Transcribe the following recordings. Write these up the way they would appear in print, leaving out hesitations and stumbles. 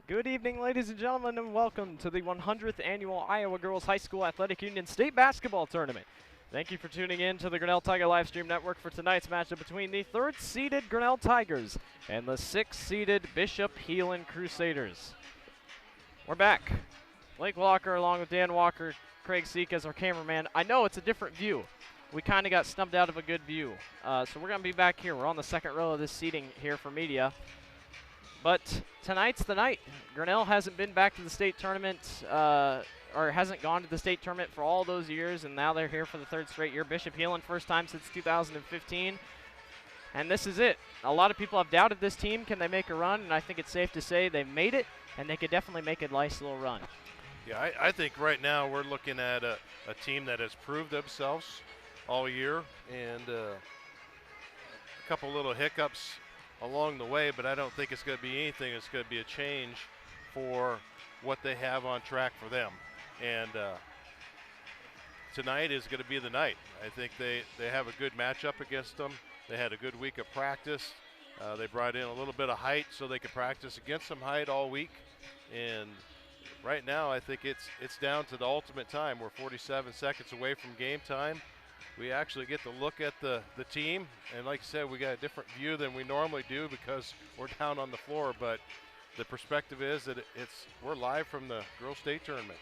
Good evening, ladies and gentlemen, and welcome to the 100th Annual Iowa Girls High School Athletic Union State Basketball Tournament. Thank you for tuning in to the Grinnell Tiger Livestream Network for tonight's matchup between the third-seeded Grinnell Tigers and the sixth-seeded Bishop Heelan Crusaders. We're back. Blake Walker along with Dan Walker, Craig Seek as our cameraman. I know it's a different view. We kind of got snubbed out of a good view. So we're going to be back here. We're on the second row of this seating here for media. But tonight's the night. Grinnell hasn't been back to the state tournament, or hasn't gone to the state tournament for all those years, and now they're here for the third straight year. Bishop Heelan, first time since 2015. And this is it. A lot of people have doubted this team. Can they make a run? And I think it's safe to say they've made it, and they could definitely make a nice little run. Yeah, I think right now we're looking at a team that has proved themselves all year, and a couple little hiccups along the way, but I don't think it's going to be anything. It's going to be a change for what they have on track for them. And tonight is going to be the night. I think they have a good matchup against them. They had a good week of practice. They brought in a little bit of height so they could practice against some height all week. And right now I think it's down to the ultimate time. We're 47 seconds away from game time. We actually get to look at the team, and like I said, we got a different view than we normally do because we're down on the floor, but the perspective is that we're live from the Girls State Tournament.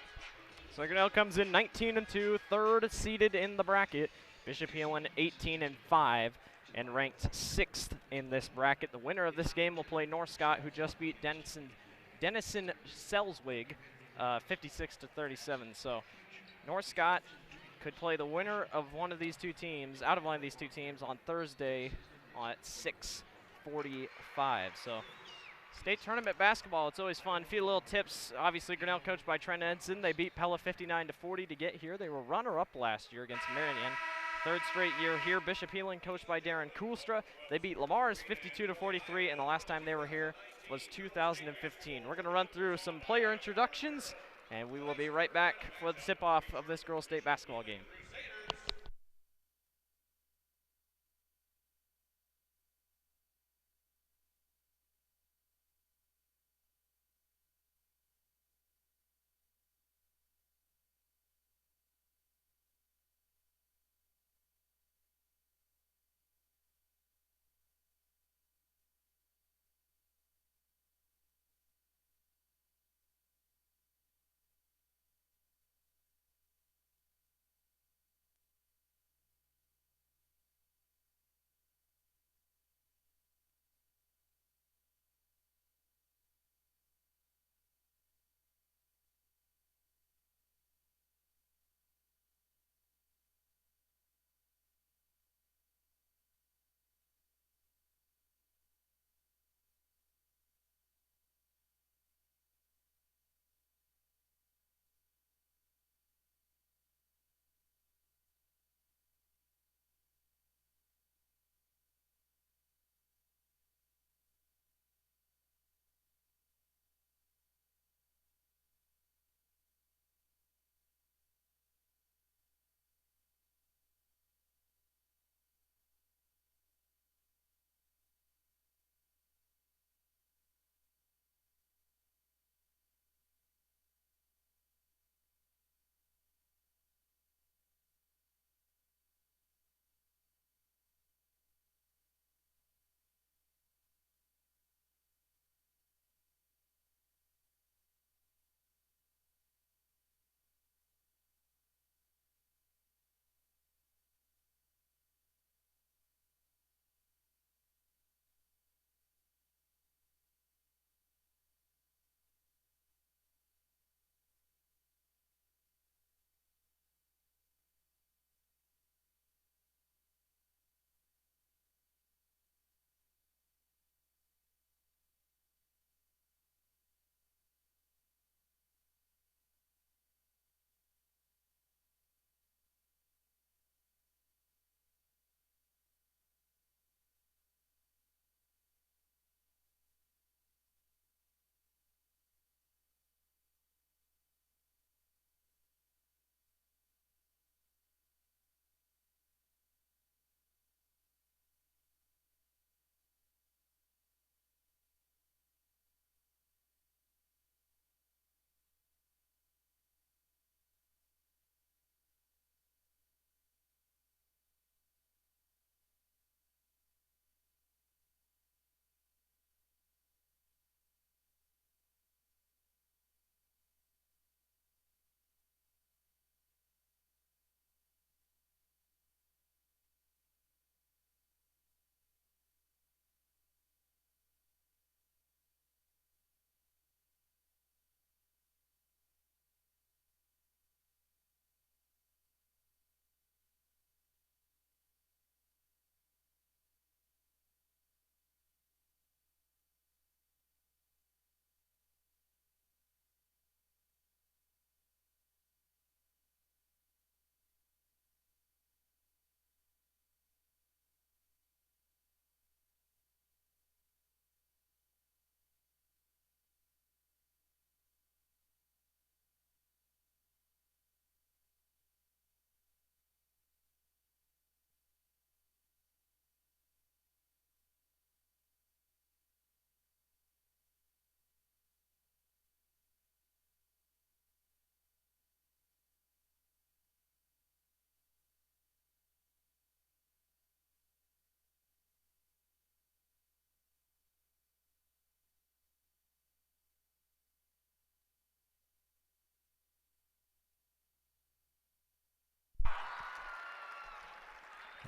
So Grinnell comes in 19-2, third seeded in the bracket. Bishop Heelan 18-5 and ranked 6th in this bracket. The winner of this game will play North Scott, who just beat Denison Selswig 56-37. So North Scott could play the winner of one of these two teams, out of one of these two teams, on Thursday at 6:45. So state tournament basketball, it's always fun. A few little tips. Obviously, Grinnell coached by Trent Edson. They beat Pella 59-40 to get here. They were runner-up last year against Marion. Third straight year here. Bishop Heelan, coached by Darren Koolstra. They beat Lamar's 52-43, and the last time they were here was 2015. We're going to run through some player introductions, and we will be right back for the tip-off of this girls' state basketball game.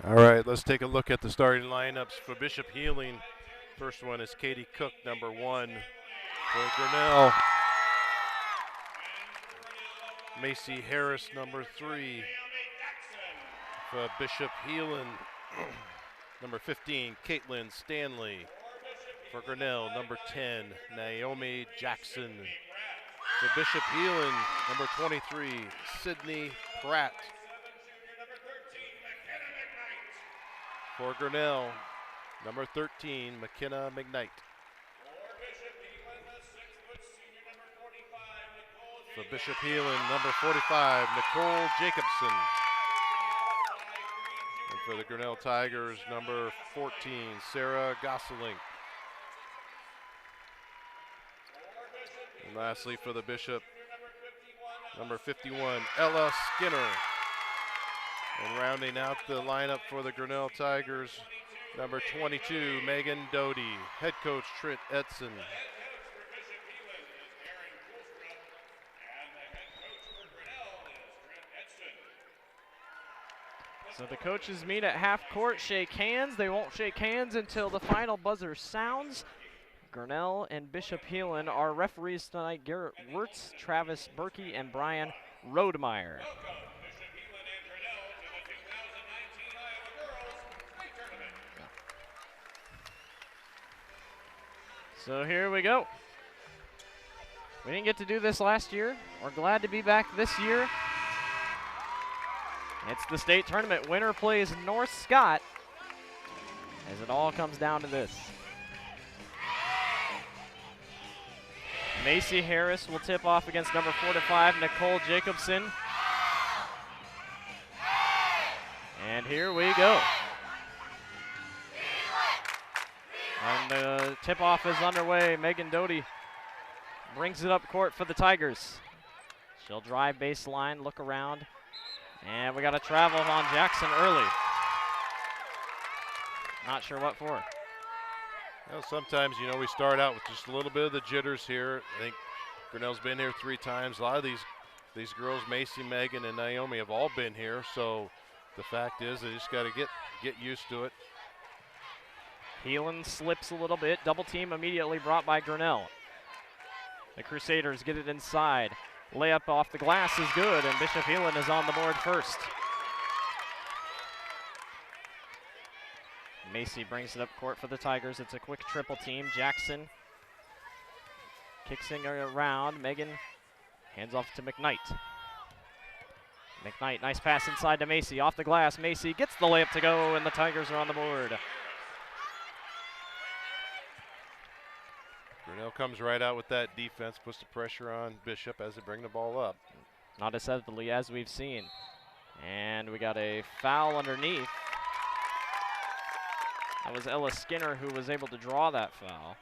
All right, let's take a look at the starting lineups for Bishop Heelan. First one is Katie Cook, number 1 for Grinnell. Macy Harris, number 3 for Bishop Heelan. Number 15, Caitlin Stanley for Grinnell. Number 10, Naomi Jackson for Bishop Heelan. Number 23, Sydney Pratt for Grinnell. Number 13, McKenna McKnight. For Bishop Heelan, number 45, Nicole Jacobson. And for the Grinnell Tigers, number 14, Sarah Gosselink. And lastly, for the Bishop, number 51, Ella Skinner. And rounding out the lineup for the Grinnell Tigers, number 22, Megan Doty. Head coach Trent Edson. So the coaches meet at half court, shake hands. They won't shake hands until the final buzzer sounds. Grinnell and Bishop Heelan are referees tonight. Garrett Wirtz, Travis Berkey, and Brian Rodemeyer. So here we go. We didn't get to do this last year. We're glad to be back this year. It's the state tournament. Winner plays North Scott as it all comes down to this. Macy Harris will tip off against number 45, Nicole Jacobson. And here we go. And the tip-off is underway. Megan Doty brings it up court for the Tigers. She'll drive baseline, look around. And we got a travel on Jackson early. Not sure what for. Well, sometimes, you know, we start out with just a little bit of the jitters here. I think Grinnell's been here 3 times. A lot of these girls, Macy, Megan, and Naomi, have all been here. So the fact is they just got to get used to it. Heelan slips a little bit. Double team immediately brought by Grinnell. The Crusaders get it inside. Layup off the glass is good, and Bishop Heelan is on the board first. Macy brings it up court for the Tigers. It's a quick triple team. Jackson kicks it around. Megan hands off to McKnight. McKnight, nice pass inside to Macy. Off the glass, Macy gets the layup to go, and the Tigers are on the board. Grinnell comes right out with that defense, puts the pressure on Bishop as they bring the ball up. Not as heavily as we've seen. And we got a foul underneath. That was Ella Skinner who was able to draw that foul.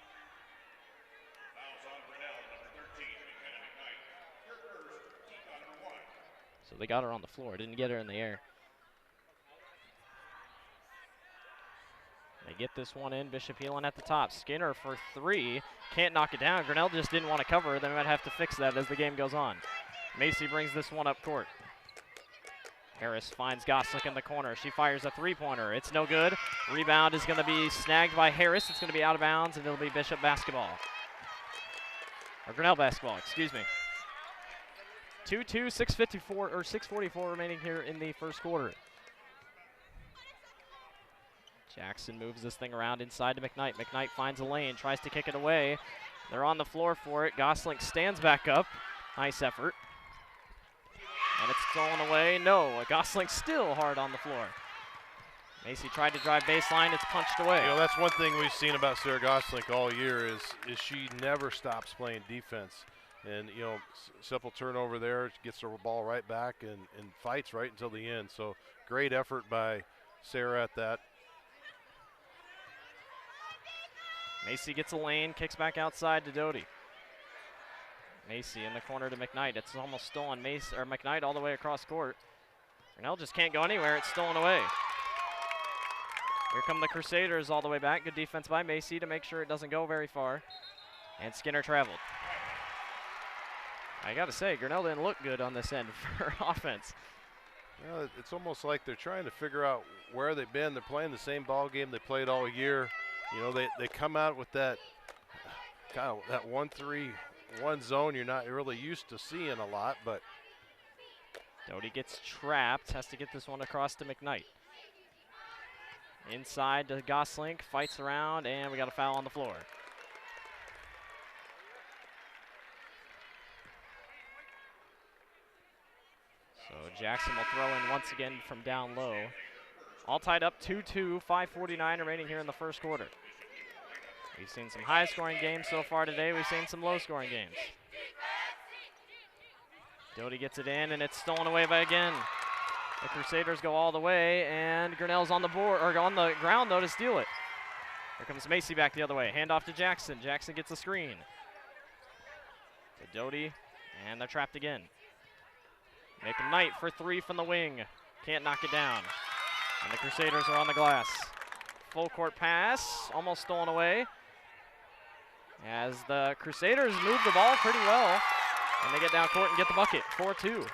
So they got her on the floor, didn't get her in the air. They get this one in. Bishop Heelan at the top. Skinner for 3. Can't knock it down. Grinnell just didn't want to cover. They might have to fix that as the game goes on. Macy brings this one up court. Harris finds Goslick in the corner. She fires a 3-pointer. It's no good. Rebound is going to be snagged by Harris. It's going to be out of bounds, and it'll be Bishop basketball. Or Grinnell basketball, excuse me. 2-2, 6:44 remaining here in the first quarter. Jackson moves this thing around inside to McKnight. McKnight finds a lane, tries to kick it away. They're on the floor for it. Gosling stands back up. Nice effort. And it's stolen away. No, Gosling still hard on the floor. Macy tried to drive baseline. It's punched away. You know, that's one thing we've seen about Sarah Gosling all year is she never stops playing defense. And, you know, simple turnover there, gets her ball right back and fights right until the end. So great effort by Sarah at that. Macy gets a lane, kicks back outside to Doty. Macy in the corner to McKnight. It's almost stolen. McKnight all the way across court. Grinnell just can't go anywhere. It's stolen away. Here come the Crusaders all the way back. Good defense by Macy to make sure it doesn't go very far. And Skinner traveled. I got to say, Grinnell didn't look good on this end for offense. Well, it's almost like they're trying to figure out where they've been. They're playing the same ball game they played all year. You know, they come out with that kind of that 1-3-1 zone you're not really used to seeing a lot, but Doty gets trapped, has to get this one across to McKnight. Inside to Goslink, fights around, and we got a foul on the floor. So Jackson will throw in once again from down low. All tied up 2-2, 5:49 remaining here in the first quarter. We've seen some high-scoring games so far today. We've seen some low-scoring games. Doty gets it in, and it's stolen away by again. The Crusaders go all the way, and Grinnell's on the board or on the ground though to steal it. Here comes Macy back the other way. Hand off to Jackson. Jackson gets a screen. To Doty, and they're trapped again. McKnight for three from the wing. Can't knock it down. And the Crusaders are on the glass. Full court pass, almost stolen away. As the Crusaders move the ball pretty well. And they get down court and get the bucket, 4-2.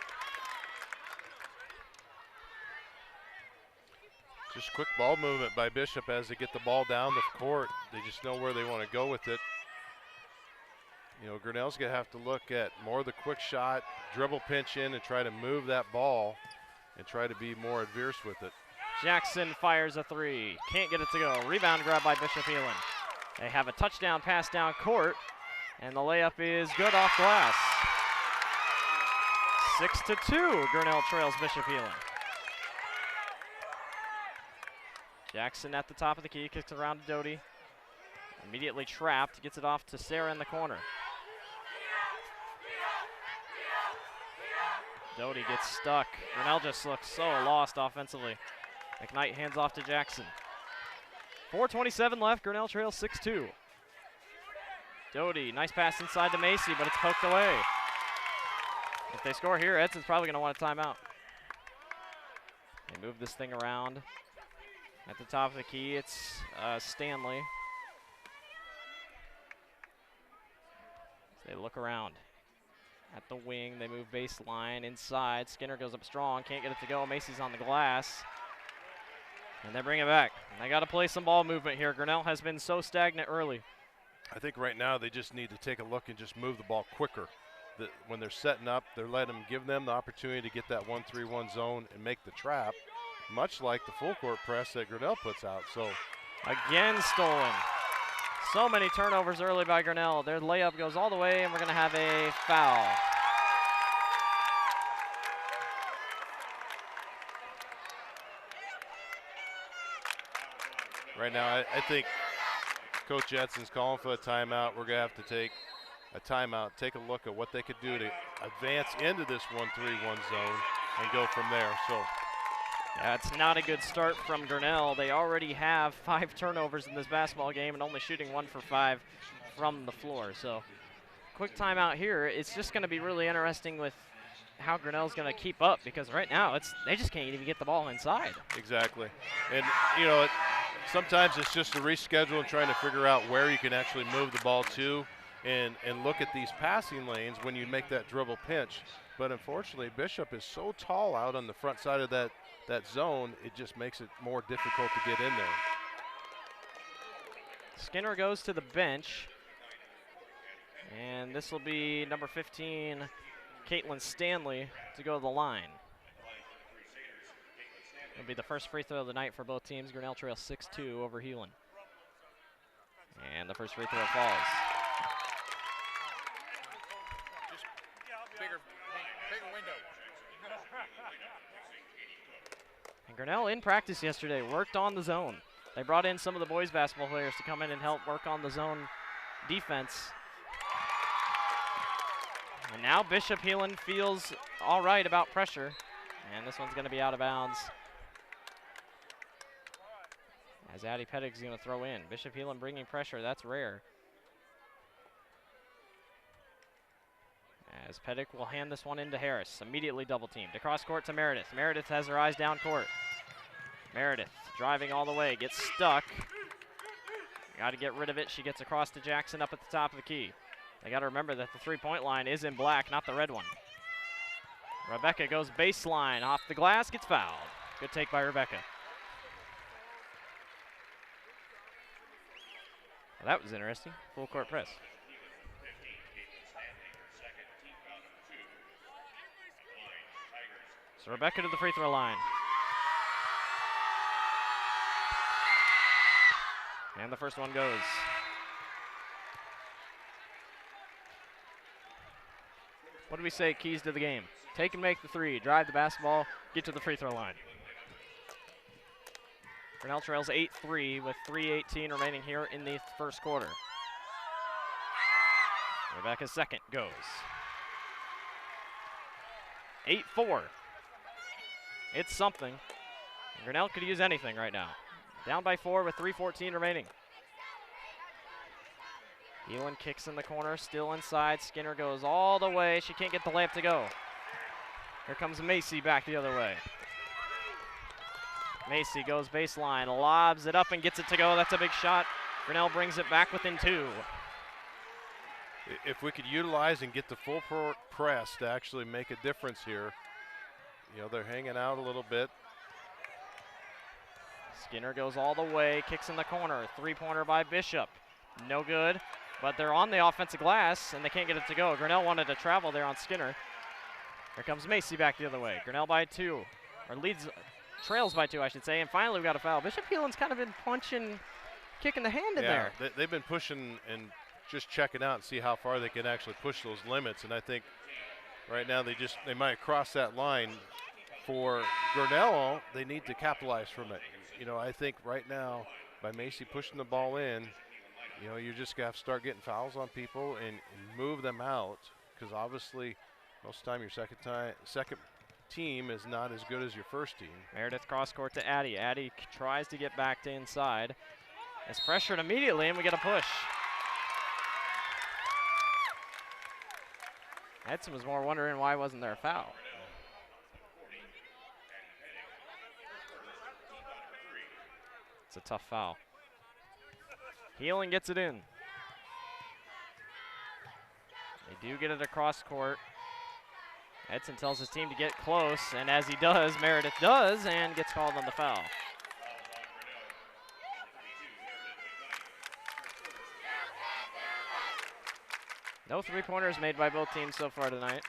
just quick ball movement by Bishop as they get the ball down the court. They just know where they want to go with it. You know, Grinnell's going to have to look at more of the quick shot, dribble pinch in, and try to move that ball and try to be more adverse with it. Jackson fires a three. Can't get it to go. Rebound grab by Bishop Heelan. They have a touchdown pass down court, and the layup is good off glass. 6-2, Grinnell trails Bishop Heelan. Jackson at the top of the key, kicks it around to Doty. Immediately trapped, gets it off to Sarah in the corner. Doty gets stuck. Grinnell just looks so lost offensively. McKnight hands off to Jackson. 4:27 left, Grinnell trails 6-2. Doty, nice pass inside to Macy, but it's poked away. If they score here, Edson's probably going to want a timeout. They move this thing around. At the top of the key, it's Stanley. They look around. At the wing, they move baseline inside. Skinner goes up strong, can't get it to go. Macy's on the glass. And they bring it back. And they got to play some ball movement here. Grinnell has been so stagnant early. I think right now they just need to take a look and just move the ball quicker. When they're setting up, give them the opportunity to get that 1-3-1 zone and make the trap, much like the full court press that Grinnell puts out. So again stolen. So many turnovers early by Grinnell. Their layup goes all the way, and we're going to have a foul. Right now, I think Coach Edson's calling for a timeout. We're going to have to take a timeout, take a look at what they could do to advance into this 1-3-1 zone and go from there. So that's not a good start from Grinnell. They already have 5 turnovers in this basketball game and only shooting 1 for 5 from the floor. So quick timeout here. It's just going to be really interesting with how Grinnell's going to keep up, because right now they just can't even get the ball inside. Exactly. And, you know, sometimes it's just a reschedule and trying to figure out where you can actually move the ball to and look at these passing lanes when you make that dribble pinch. But unfortunately, Bishop is so tall out on the front side of that zone, it just makes it more difficult to get in there. Skinner goes to the bench. And this will be number 15, Caitlin Stanley, to go to the line. It'll be the first free throw of the night for both teams. Grinnell trails 6-2 over Heelan. And the first free throw falls. Just bigger window. And Grinnell in practice yesterday worked on the zone. They brought in some of the boys basketball players to come in and help work on the zone defense. And now Bishop Heelan feels all right about pressure. And this one's going to be out of bounds, as Addie Pettig's going to throw in. Bishop Heelan bringing pressure, that's rare. As Pettig will hand this one into Harris, immediately double teamed. Across court to Meredith. Meredith has her eyes down court. Meredith driving all the way, gets stuck. Got to get rid of it. She gets across to Jackson up at the top of the key. They got to remember that the three-point line is in black, not the red one. Rebecca goes baseline, off the glass, gets fouled. Good take by Rebecca. Well, that was interesting. Full court press. So Rebecca to the free throw line. And the first one goes. What do we say keys to the game? Take and make the three, drive the basketball, get to the free throw line. Grinnell trails 8-3 with 3:18 remaining here in the first quarter. Rebecca's second goes. 8-4. It's something. Grinnell could use anything right now. Down by 4 with 3:14 remaining. Heelan kicks in the corner, still inside. Skinner goes all the way. She can't get the layup to go. Here comes Macy back the other way. Macy goes baseline, lobs it up and gets it to go. That's a big shot. Grinnell brings it back within 2. If we could utilize and get the full press to actually make a difference here. You know, they're hanging out a little bit. Skinner goes all the way, kicks in the corner. Three-pointer by Bishop. No good, but they're on the offensive glass, and they can't get it to go. Grinnell wanted to travel there on Skinner. Here comes Macy back the other way. Grinnell by 2, or trails by 2, I should say, and finally we got a foul. Bishop Heelan's kind of been kicking the hand in there. They've been pushing and just checking out and see how far they can actually push those limits, and I think right now they might cross that line. For Grinnell, they need to capitalize from it. You know, I think right now, by Macy pushing the ball in, you know, you just got to start getting fouls on people and move them out, because obviously most of the time your second team is not as good as your first team. Meredith cross court to Addie. Addie tries to get back to inside. It's pressured immediately, and we get a push. Edson was more wondering why wasn't there a foul. It's a tough foul. Heelan gets it in. They do get it across court. Edson tells his team to get close, and as he does, Meredith does, and gets called on the foul. No three-pointers made by both teams so far tonight.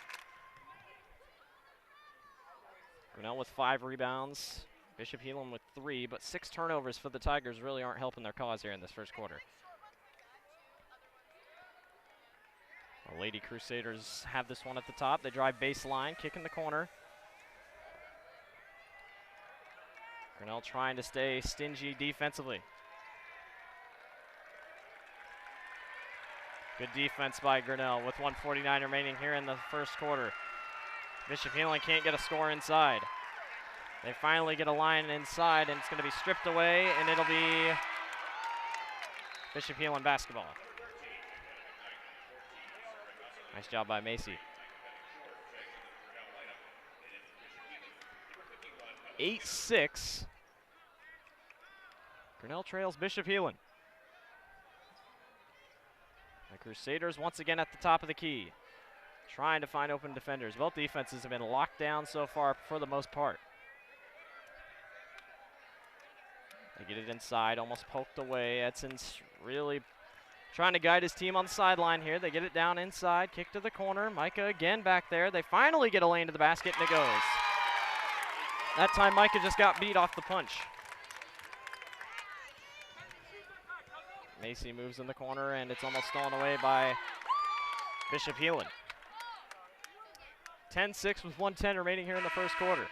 Grinnell with 5 rebounds. Bishop Heelan with 3, but 6 turnovers for the Tigers really aren't helping their cause here in this first quarter. The Lady Crusaders have this one at the top. They drive baseline, kick in the corner. Grinnell trying to stay stingy defensively. Good defense by Grinnell with 1:49 remaining here in the first quarter. Bishop Heelan can't get a score inside. They finally get a line inside, and it's going to be stripped away, and it'll be Bishop Heelan basketball. Nice job by Macy. 8-6. Grinnell trails Bishop Heelan. The Crusaders once again at the top of the key, trying to find open defenders. Both defenses have been locked down so far for the most part. They get it inside, almost poked away. Edson's really trying to guide his team on the sideline here. They get it down inside, kick to the corner. Micah again back there. They finally get a lane to the basket, and it goes. That time Micah just got beat off the punch. Macy moves in the corner, and it's almost stolen away by Bishop Heelan. 10-6 with 1:10 remaining here in the first quarter.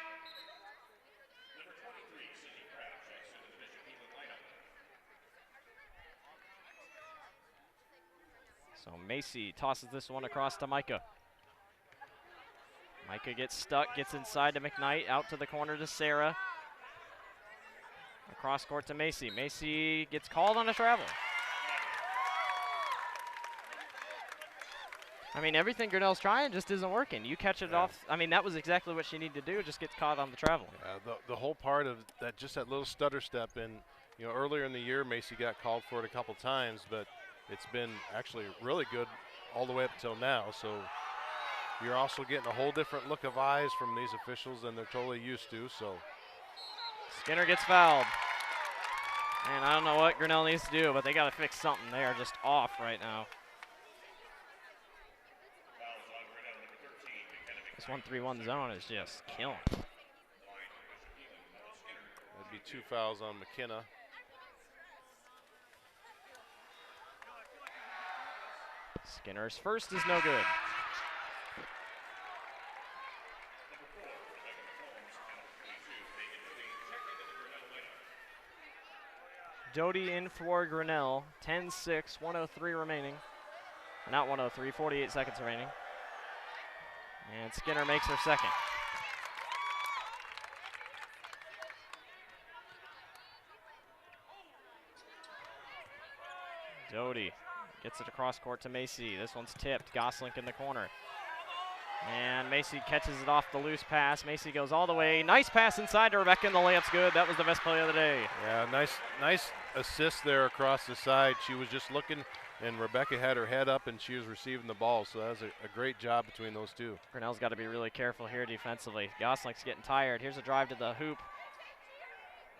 So Macy tosses this one across to Micah. Micah gets stuck, gets inside to McKnight, out to the corner to Sarah. Across court to Macy. Macy gets called on a travel. I mean, everything Grinnell's trying just isn't working. You catch it off. I mean, that was exactly what she needed to do, just get caught on the travel. The whole part of that, just that little stutter step. And, you know, earlier in the year, Macy got called for it a couple times, but it's been actually really good all the way up until now. So you're also getting a whole different look of eyes from these officials than they're totally used to. So Skinner gets fouled. And I don't know what Grinnell needs to do, but they got to fix something. They are just off right now. This 1-3-1 zone is just killing. that'd be 2 fouls on McKenna. Skinner's first is no good. Doty in for Grinnell. 10-6, 103 remaining. Not 103, 48 seconds remaining. And Skinner makes her second. Doty gets it across court to Macy. This one's tipped. Goslink in the corner. And Macy catches it off the loose pass. Macy goes all the way. Nice pass inside to Rebecca, and the layup's good. That was the best play of the day. Yeah, nice assist there across the side. She was just looking, and Rebecca had her head up, and she was receiving the ball. So that was a great job between those two. Grinnell's got to be really careful here defensively. Goslink's getting tired. Here's a drive to the hoop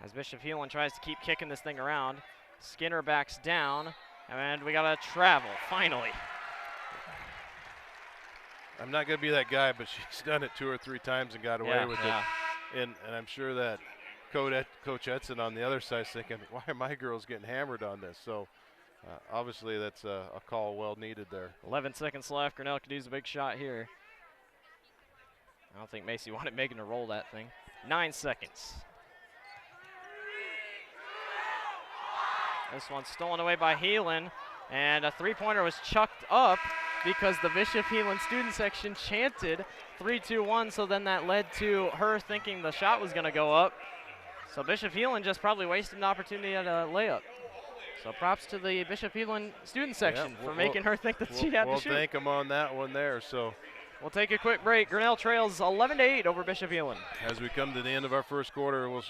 as Bishop Heelan tries to keep kicking this thing around. Skinner backs down, and we got to travel, finally. I'm not going to be that guy, but she's done it 2 or 3 times and got away with it. And I'm sure that Coach Edson on the other side is thinking, why are my girls getting hammered on this? So obviously that's a call well needed there. 11 seconds left. Grinnell could use a big shot here. I don't think Macy wanted Megan to roll that thing. 9 seconds. This one's stolen away by Heelan, and a three-pointer was chucked up because the Bishop Heelan student section chanted 3-2-1, so then that led to her thinking the shot was going to go up. So Bishop Heelan just probably wasted an opportunity at a layup. So props to the Bishop Heelan student section for making her think that she had to shoot. We'll thank them on that one there. So we'll take a quick break. Grinnell trails 11-8 over Bishop Heelan. As we come to the end of our first quarter, we'll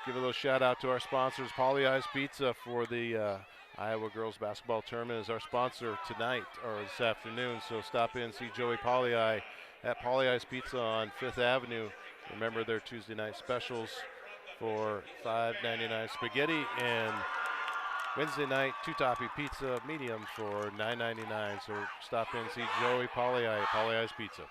give a little shout out to our sponsors. Polly Eyes Pizza for the Iowa Girls Basketball Tournament is our sponsor tonight or this afternoon. So stop in and see Joey Pollyi at Polly Eyes Pizza on 5th Avenue. Remember their Tuesday night specials for $5.99 spaghetti and Wednesday night two-topping pizza medium for $9.99. So stop in and see Joey Pollyi at Polly Eyes Pizza.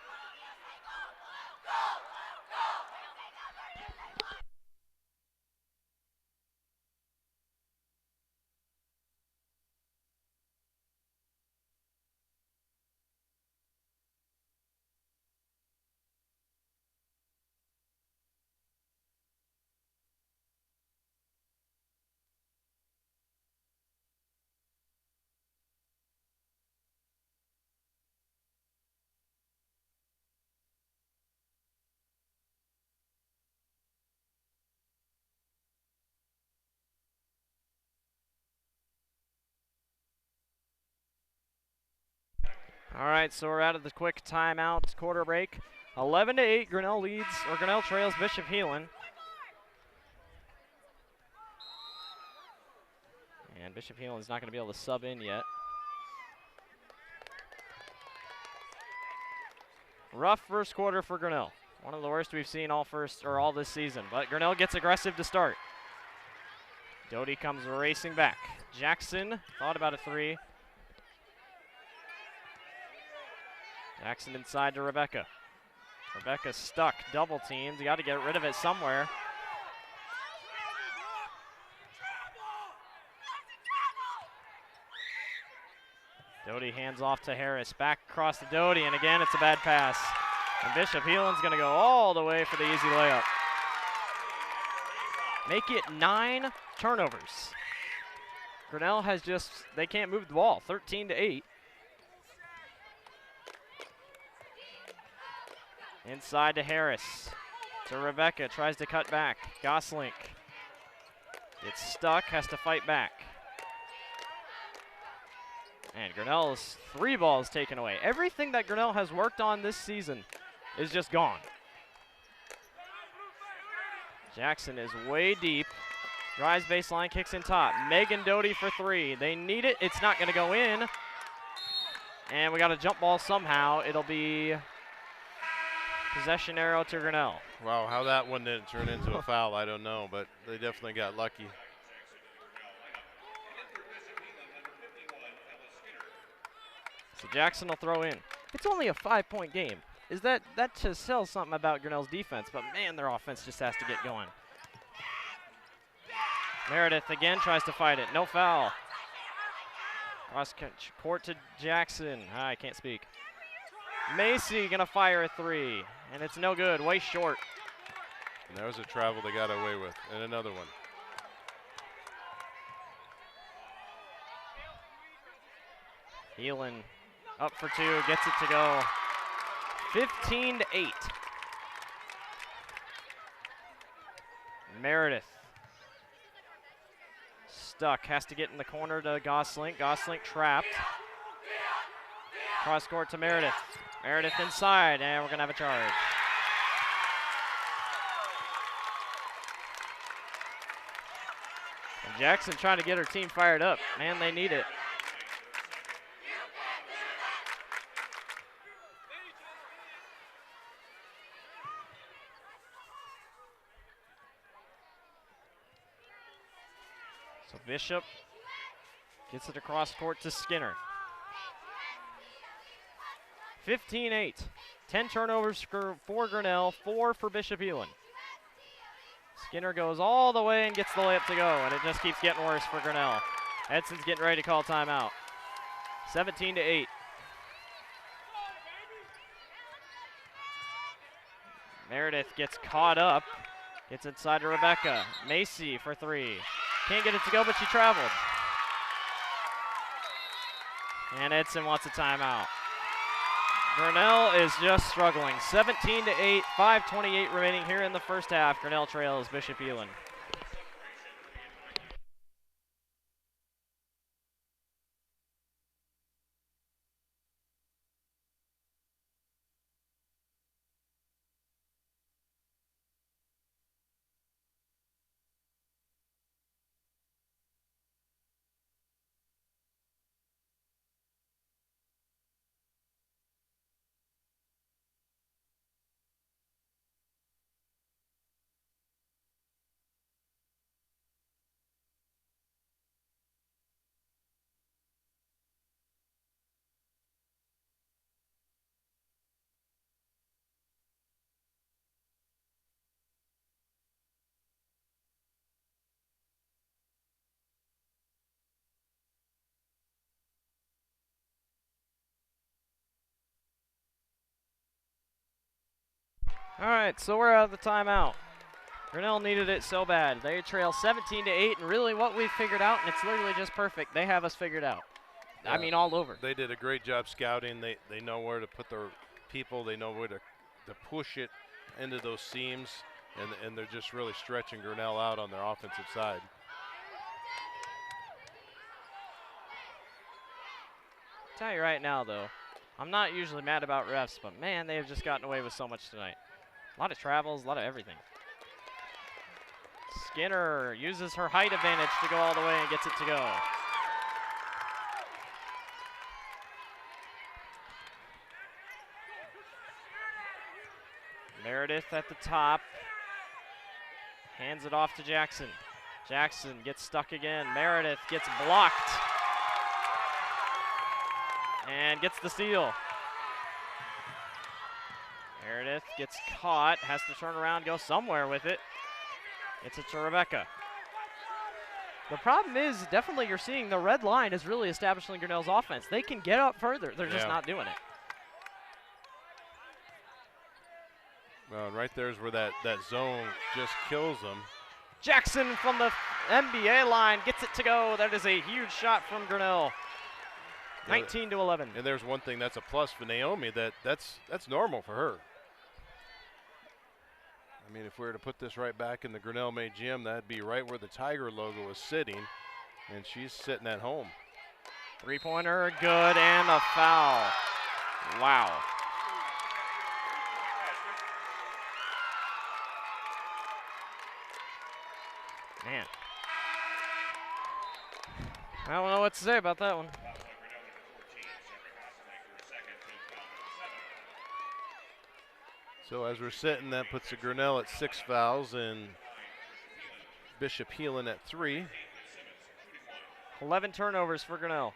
All right, so we're out of the quick timeout quarter break. 11-8, Grinnell leads, or Grinnell trails Bishop Heelan. And Bishop Heelan's not going to be able to sub in yet. Rough first quarter for Grinnell. One of the worst we've seen all this season. But Grinnell gets aggressive to start. Doty comes racing back. Jackson thought about a three. Jackson inside to Rebecca. Rebecca stuck, double teamed. You got to get rid of it somewhere. Doty hands off to Harris. Back across to Doty, and again it's a bad pass. And Bishop Heelan's going to go all the way for the easy layup. Make it 9 turnovers. Grinnell has they can't move the ball, 13-8. Inside to Harris, to Rebecca, tries to cut back. Goslink gets stuck, has to fight back. And Grinnell's 3 balls taken away. Everything that Grinnell has worked on this season is just gone. Jackson is way deep. Drives baseline, kicks in top. Megan Doty for 3. They need it. It's not going to go in. And we got a jump ball somehow. It'll be possession arrow to Grinnell. Wow, how that one didn't turn into a foul, I don't know, but they definitely got lucky. So Jackson will throw in. It's only a 5-point game. That just tells something about Grinnell's defense, but man, their offense just has to get going. Meredith again tries to fight it. No foul. Cross court to Jackson. I can't speak. Macy gonna fire a 3, and it's no good. Way short. And there was a travel they got away with, and another one. Heelan up for 2, gets it to go. 15-8. Meredith stuck, has to get in the corner to Gosling. Gosling trapped. Cross court to Meredith. Meredith inside, and we're gonna have a charge. And Jackson trying to get her team fired up. Man, they need it. So Bishop gets it across court to Skinner. 15-8. 10 turnovers for Grinnell, 4 for Bishop Heelan. Skinner goes all the way and gets the layup to go, and it just keeps getting worse for Grinnell. Edson's getting ready to call timeout. 17-8. Meredith gets caught up. Gets inside to Rebecca. Macy for 3. Can't get it to go, but she traveled. And Edson wants a timeout. Grinnell is just struggling. 17-8, 5:28 remaining here in the first half. Grinnell trails Bishop Heelan. All right, so we're out of the timeout. Grinnell needed it so bad. They trail 17-8, and really what we've figured out, and it's literally just perfect, they have us figured out. I mean, all over. They did a great job scouting. They know where to put their people. They know where to push it into those seams, and they're just really stretching Grinnell out on their offensive side. I'll tell you right now, though, I'm not usually mad about refs, but man, they have just gotten away with so much tonight. A lot of travels, a lot of everything. Skinner uses her height advantage to go all the way and gets it to go. Meredith at the top. Hands it off to Jackson. Jackson gets stuck again. Meredith gets blocked. And gets the steal. Meredith gets caught, has to turn around, go somewhere with it. Gets it to Rebecca. The problem is, definitely you're seeing the red line is really establishing Grinnell's offense. They can get up further. They're just not doing it. Well, right there's where that zone just kills them. Jackson from the NBA line gets it to go. That is a huge shot from Grinnell. 19-11. And there's one thing that's a plus for Naomi, that's normal for her. I mean, if we were to put this right back in the Grinnell May gym, that'd be right where the Tiger logo is sitting, and she's sitting at home. Three-pointer, good, and a foul. Wow. Man. I don't know what to say about that one. So as we're sitting, that puts the Grinnell at 6 fouls and Bishop Heelan at 3. 11 turnovers for Grinnell.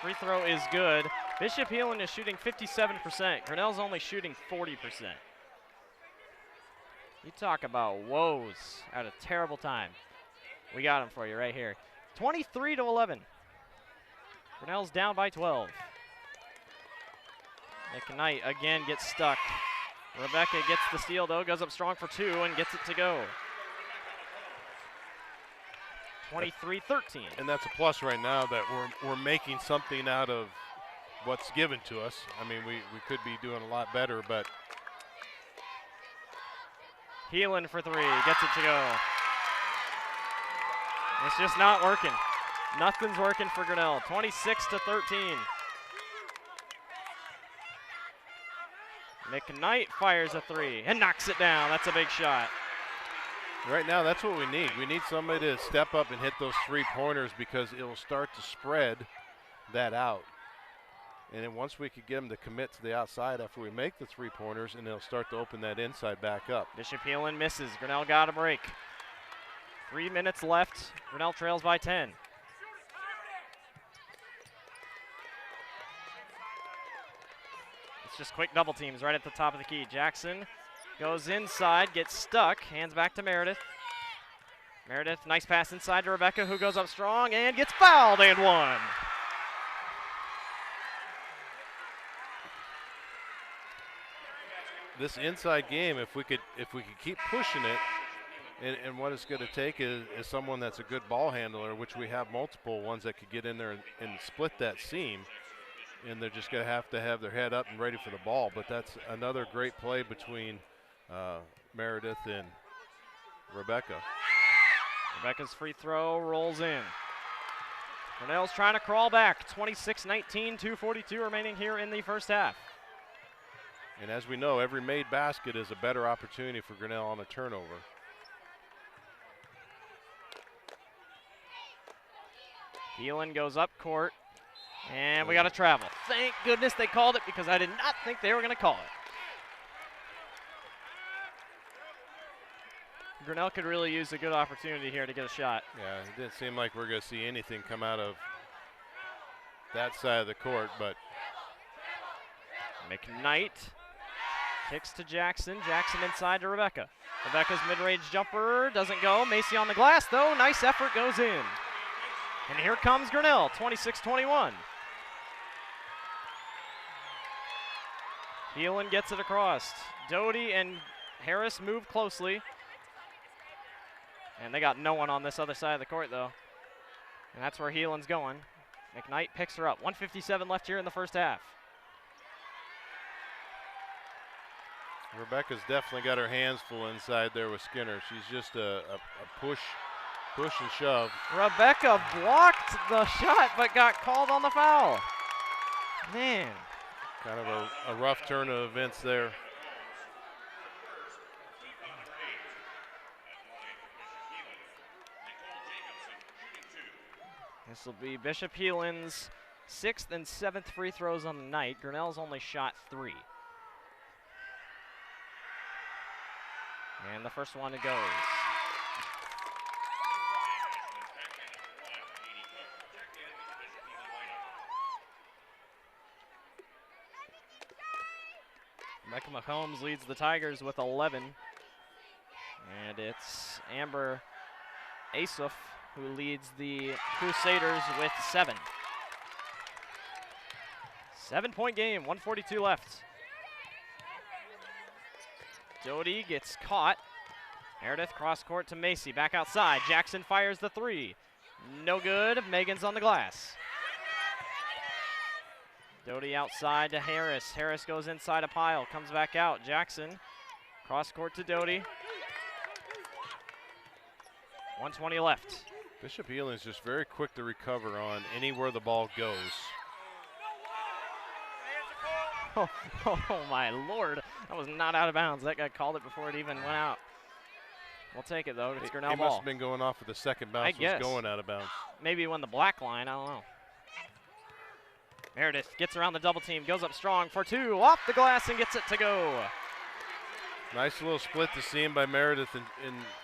Free throw is good. Bishop Heelan is shooting 57%. Grinnell's only shooting 40%. You talk about woes at a terrible time. We got them for you right here. 23-11. Grinnell's down by 12. McKnight again gets stuck. Rebecca gets the steal though, goes up strong for 2 and gets it to go. 23-13. And that's a plus right now that we're making something out of what's given to us. I mean, we could be doing a lot better, but Heelan for 3, gets it to go. It's just not working. Nothing's working for Grinnell. 26-13. McKnight fires a 3 and knocks it down. That's a big shot. right now that's what we need. We need somebody to step up and hit those 3-pointers because it will start to spread that out. And then once we could get them to commit to the outside after we make the 3-pointers, and they'll start to open that inside back up. Bishop Heelan misses. Grinnell got a break. 3 minutes left. Grinnell trails by 10. It's just quick double teams right at the top of the key. Jackson goes inside, gets stuck, hands back to Meredith. Meredith, nice pass inside to Rebecca, who goes up strong and gets fouled and one. This inside game, if we could keep pushing it, and what it's going to take is someone that's a good ball handler, which we have multiple ones that could get in there and split that seam, and they're just going to have their head up and ready for the ball. But that's another great play between Meredith and Rebecca. Rebecca's free throw rolls in. Grinnell's trying to crawl back. 26-19, 2:42 remaining here in the first half. And as we know, every made basket is a better opportunity for Grinnell on a turnover. Heelan goes up court, and we got to travel. Thank goodness they called it because I did not think they were going to call it. Grinnell could really use a good opportunity here to get a shot. Yeah, it didn't seem like we're going to see anything come out of that side of the court, but McKnight kicks to Jackson. Jackson inside to Rebecca. Rebecca's mid-range jumper doesn't go. Macy on the glass, though. Nice effort goes in. And here comes Grinnell, 26-21. Heelan gets it across. Doty and Harris move closely. And they got no one on this other side of the court, though. And that's where Heelan's going. McKnight picks her up. 1:57 left here in the first half. Rebecca's definitely got her hands full inside there with Skinner. She's just a push and shove. Rebecca blocked the shot but got called on the foul. Man. Kind of a rough turn of events there. This will be Bishop Heelan's 6th and 7th free throws on the night. Grinnell's only shot 3. And the first one it goes. Rebecca McCombs leads the Tigers with 11. And it's Amber Asuf who leads the Crusaders with 7. 7-point game, 1:42 left. Doty gets caught. Meredith cross court to Macy, back outside. Jackson fires the 3. No good, Megan's on the glass. Doty outside to Harris. Harris goes inside a pile, comes back out. Jackson, cross court to Doty. 1:20 left. Bishop Heelan is just very quick to recover on anywhere the ball goes. Oh my Lord, that was not out of bounds. That guy called it before it even went out. We'll take it though, it's Grinnell He ball. must have been going off with the second bounce, was going out of bounds. Maybe when the black line, I don't know. Meredith gets around the double team, goes up strong for two, off the glass and gets it to go. Nice little split to seam by Meredith, and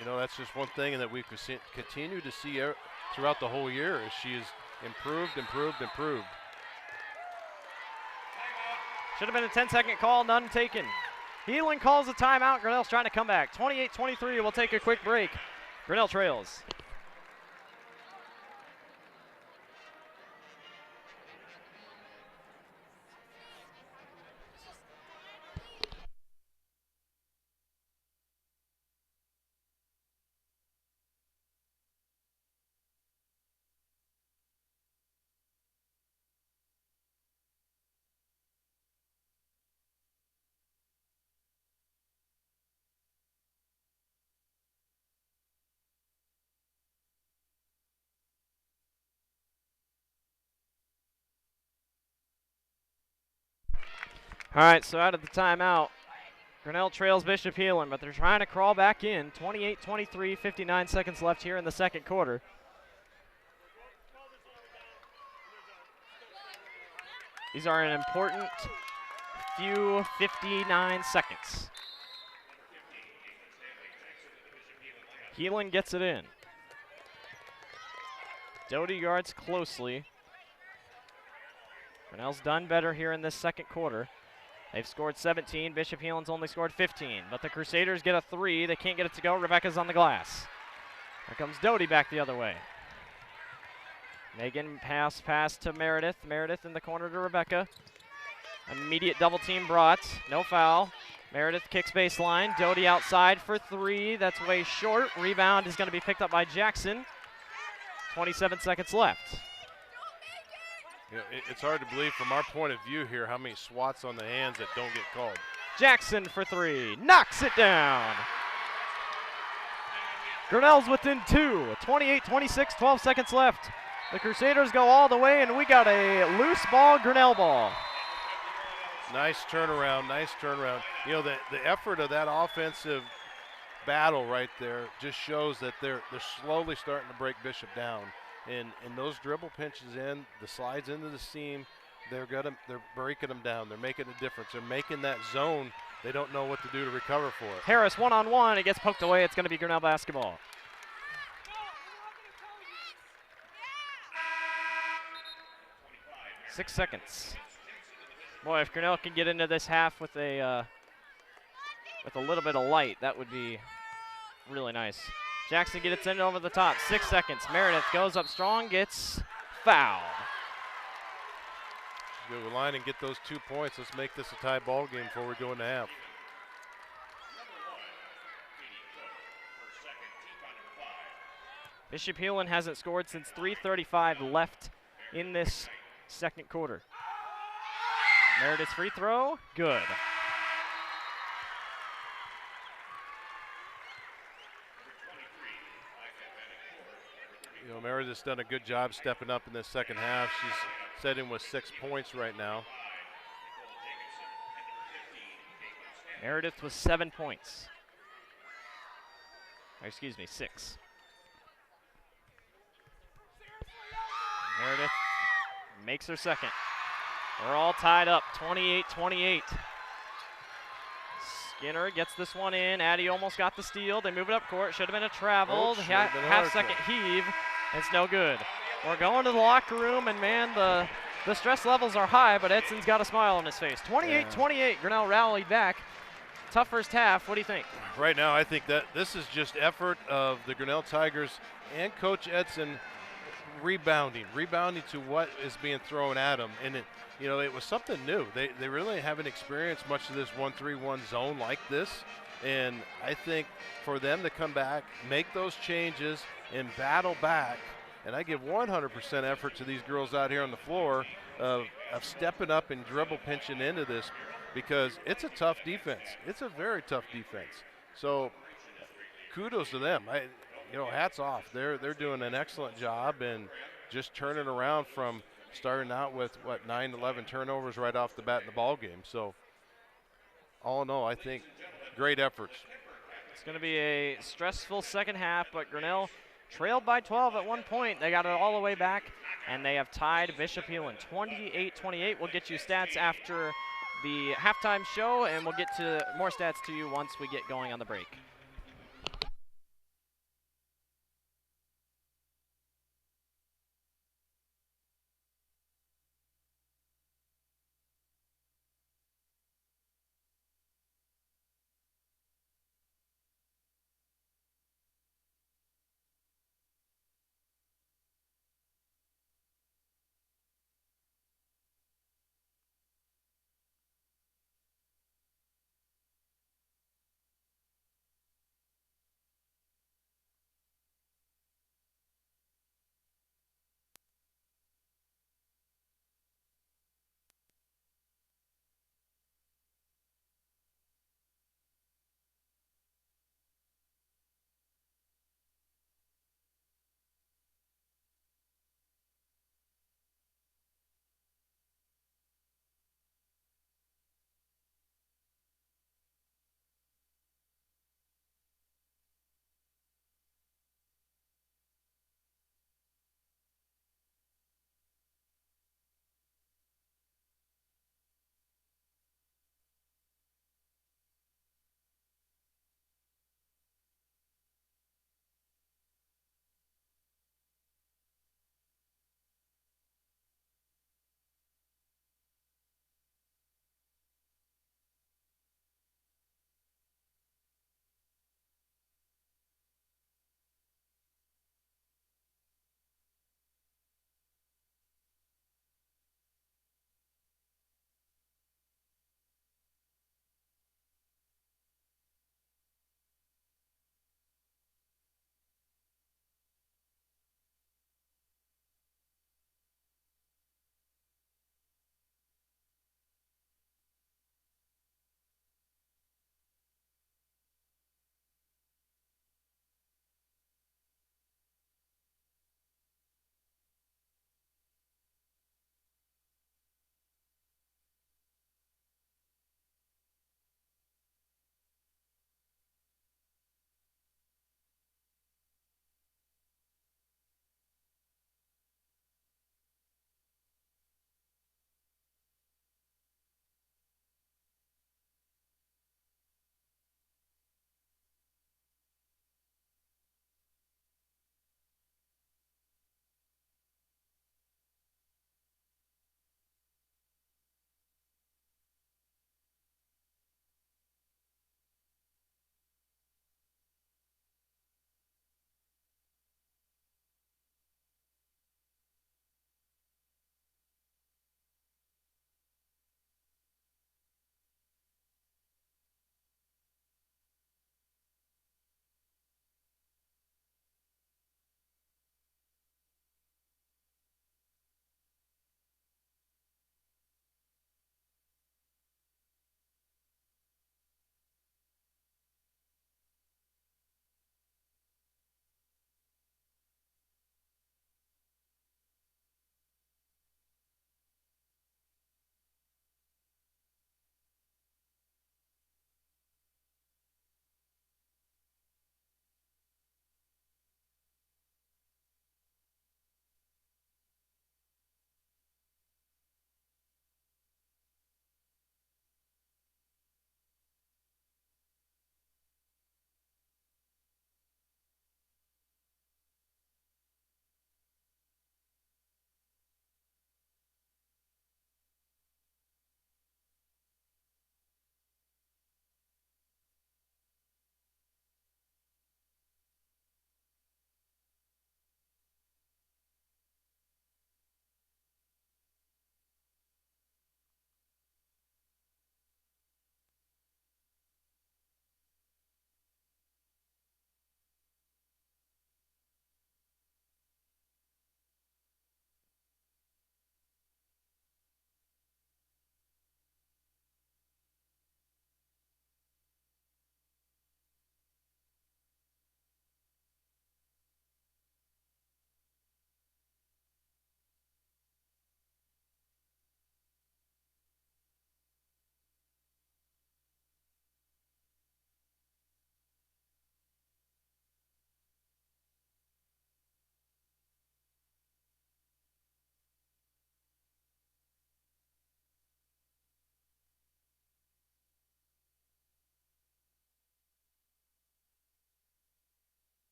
you know, that's just one thing that we continue to see throughout the whole year as she has improved. Should have been a 10-second call, none taken. Heelan calls a timeout. Grinnell's trying to come back. 28-23, we'll take a quick break. Grinnell trails. All right, so out of the timeout, Grinnell trails Bishop Heelan, but they're trying to crawl back in. 28-23, 59 seconds left here in the second quarter. These are an important few 59 seconds. Heelan gets it in. Doty guards closely. Grinnell's done better here in this second quarter. They've scored 17. Bishop Heelan's only scored 15. But the Crusaders get a three. They can't get it to go. Rebecca's on the glass. Here comes Doty back the other way. Megan pass to Meredith. Meredith in the corner to Rebecca. Immediate double team brought. No foul. Meredith kicks baseline. Doty outside for three. That's way short. Rebound is going to be picked up by Jackson. 27 seconds left. You know, it's hard to believe from our point of view here how many swats on the hands that don't get called. Jackson for three. Knocks it down. Grinnell's within two. 28-26, 12 seconds left. The Crusaders go all the way, and we got a loose ball, Grinnell ball. Nice turnaround. You know, the effort of that offensive battle right there just shows that they're slowly starting to break Bishop down. And those dribble pinches in, the slides into the seam, they're breaking them down. They're making a difference. They're making that zone. They don't know what to do to recover for it. Harris one-on-one. It gets poked away. It's going to be Grinnell basketball. Six seconds. Boy, if Grinnell can get into this half with a little bit of light, that would be really nice. Jackson gets it over the top. 6 seconds. Meredith goes up strong, gets fouled. Go to the line and get those 2 points. Let's make this a tie ball game before we go into half. Bishop Heelan hasn't scored since 3:35 left in this second quarter. Meredith's free throw, good. You know, Meredith's done a good job stepping up in this second half. She's sitting with 6 points right now. Meredith was 7 points. Or excuse me, 6. Meredith makes her second. We're all tied up, 28-28. Skinner gets this one in. Addie almost got the steal. They move it up court. Should have been a travel. Half-second heave. It's no good. We're going to the locker room, and man, the stress levels are high, but Edson's got a smile on his face. 28-28. Grinnell rallied back. Tough first half. What do you think? Right now, I think that this is just effort of the Grinnell Tigers and Coach Edson rebounding to what is being thrown at them. And it was something new. They really haven't experienced much of this 1-3-1 zone like this. And I think for them to come back, make those changes, and battle back, and I give 100% effort to these girls out here on the floor of stepping up and dribble pinching into this, because it's a tough defense. It's a very tough defense. So kudos to them. Hats off. They're doing an excellent job and just turning around from starting out with 9-11 turnovers right off the bat in the ball game. So all in all, I think great efforts. It's going to be a stressful second half, but Grinnell trailed by 12 at one point. They got it all the way back, and they have tied Bishop Heelan 28-28. We'll get you stats after the halftime show, and we'll get to more stats to you once we get going on the break.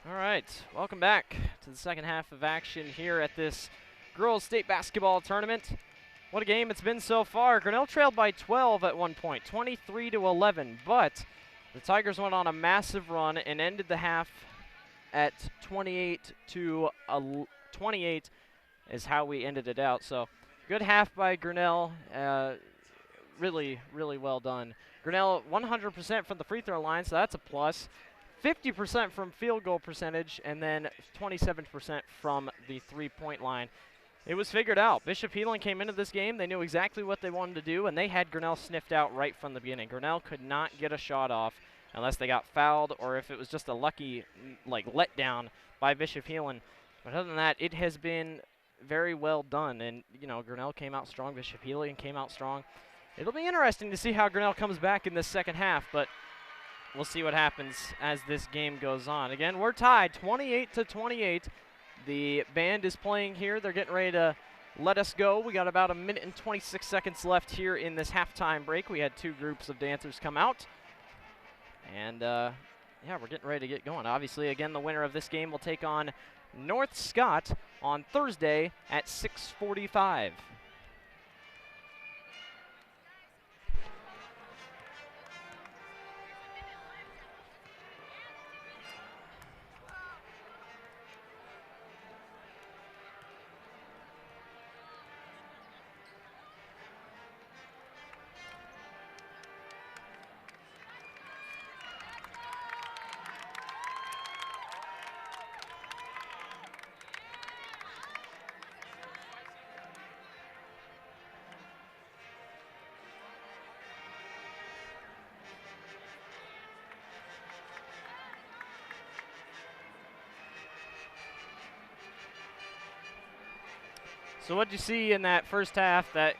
All right, welcome back to the second half of action here at this girls state basketball tournament. What a game it's been so far. Grinnell trailed by 12 at one point, 23-11, but the Tigers went on a massive run and ended the half at 28 is how we ended it out. So good half by Grinnell. Really, really well done. Grinnell 100% from the free throw line, so that's a plus. 50% from field goal percentage, and then 27% from the three-point line. It was figured out. Bishop Heelan came into this game. They knew exactly what they wanted to do, and they had Grinnell sniffed out right from the beginning. Grinnell could not get a shot off unless they got fouled or if it was just a lucky letdown by Bishop Heelan. But other than that, it has been very well done. And, Grinnell came out strong. Bishop Heelan came out strong. It'll be interesting to see how Grinnell comes back in this second half, but we'll see what happens as this game goes on. Again, we're tied 28-28. The band is playing here. They're getting ready to let us go. We got about 1 minute and 26 seconds left here in this halftime break. We had 2 groups of dancers come out. And, yeah, we're getting ready to get going. Obviously, again, the winner of this game will take on North Scott on Thursday at 6:45. So what did you see in that first half that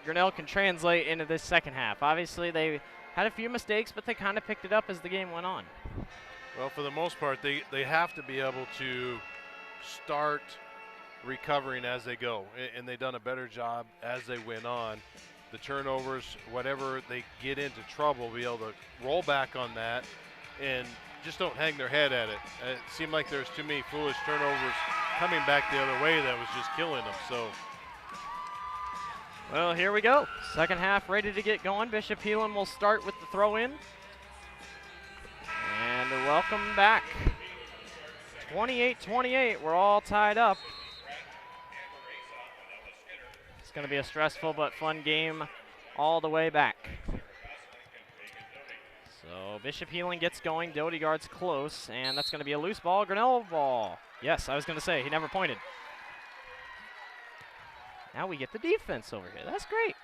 Grinnell can translate into this second half? Obviously, they had a few mistakes, but they kind of picked it up as the game went on. Well, for the most part, they have to be able to start recovering as they go, and they've done a better job as they went on. The turnovers, whatever they get into trouble, be able to roll back on that and just don't hang their head at it. It seemed like there's too many foolish turnovers coming back the other way that was just killing them. So, well, here we go. Second half ready to get going. Bishop Heelan will start with the throw-in. And welcome back. 28-28. We're all tied up. It's going to be a stressful but fun game all the way back. So Bishop Heelan gets going. Doty guards close, and that's going to be a loose ball. Grinnell ball. Yes, I was going to say, he never pointed. Now we get the defense over here. That's great.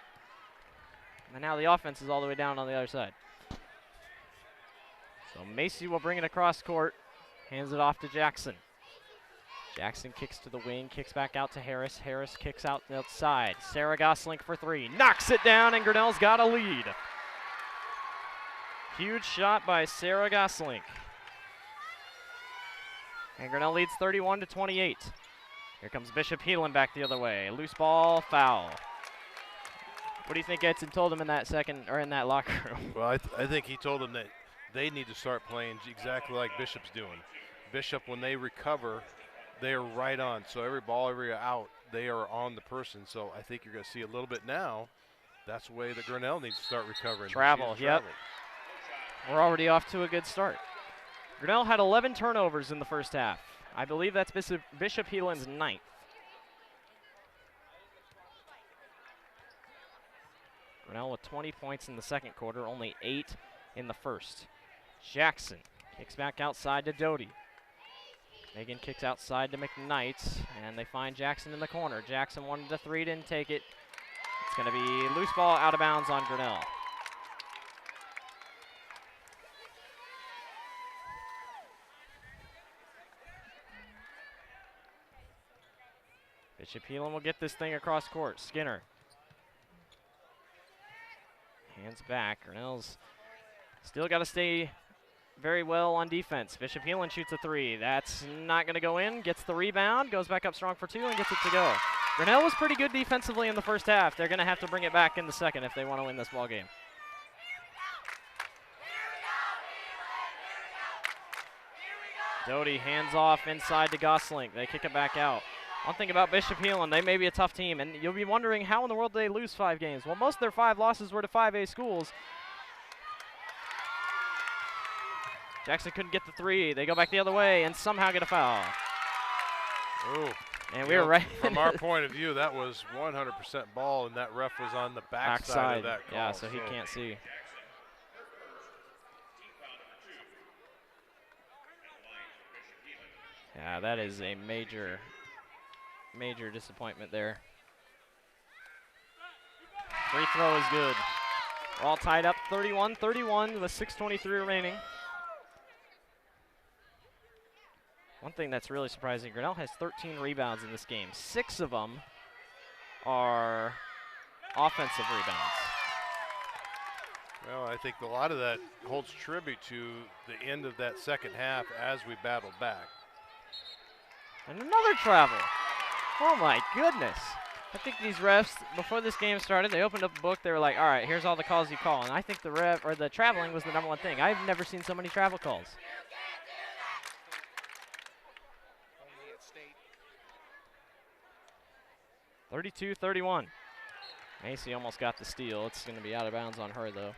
And now the offense is all the way down on the other side. So Macy will bring it across court, hands it off to Jackson. Jackson kicks to the wing, kicks back out to Harris. Harris kicks out the outside. Sarah Goslink for 3. Knocks it down, and Grinnell's got a lead. Huge shot by Sarah Goslink. And Grinnell leads 31-28. Here comes Bishop Heelan back the other way. Loose ball, foul. What do you think Edson told him in that locker room? Well, I think he told them that they need to start playing exactly like Bishop's doing. Bishop, when they recover, they are right on. So every ball, every out, they are on the person. So I think you're going to see a little bit now. That's the way that Grinnell needs to start recovering. Travel, yep. We're already off to a good start. Grinnell had 11 turnovers in the first half. I believe that's Bishop Heelan's 9th. Grinnell with 20 points in the second quarter, only 8 in the first. Jackson kicks back outside to Doty. Megan kicks outside to McKnight, and they find Jackson in the corner. Jackson wanted a 3, didn't take it. It's going to be loose ball out of bounds on Grinnell. Bishop Heelan will get this thing across court. Skinner. Hands back. Grinnell's still got to stay very well on defense. Bishop Heelan shoots a 3. That's not going to go in. Gets the rebound. Goes back up strong for 2 and gets it to go. Grinnell was pretty good defensively in the first half. They're going to have to bring it back in the second if they want to win this ball game. Doty hands off inside to Gosling. They kick it back out. One thing about Bishop Heelan, they may be a tough team, and you'll be wondering how in the world they lose 5 games. Well, most of their 5 losses were to 5A schools. Jackson couldn't get the 3. They go back the other way and somehow get a foul. Ooh. And we were right. From our point of view, that was 100% ball, and that ref was on the backside of that call. Yeah, so he can't see. Yeah, that is a major disappointment there. Free throw is good. We're all tied up 31-31 with 6:23 remaining. One thing that's really surprising, Grinnell has 13 rebounds in this game. 6 of them are offensive rebounds. Well, I think a lot of that holds tribute to the end of that second half as we battled back. And another travel. Oh my goodness. I think these refs, before this game started, they opened up a book. They were like, all right, here's all the calls you call. And I think the traveling was the #1 thing. I've never seen so many travel calls. 32-31. Macy almost got the steal. It's going to be out of bounds on her, though.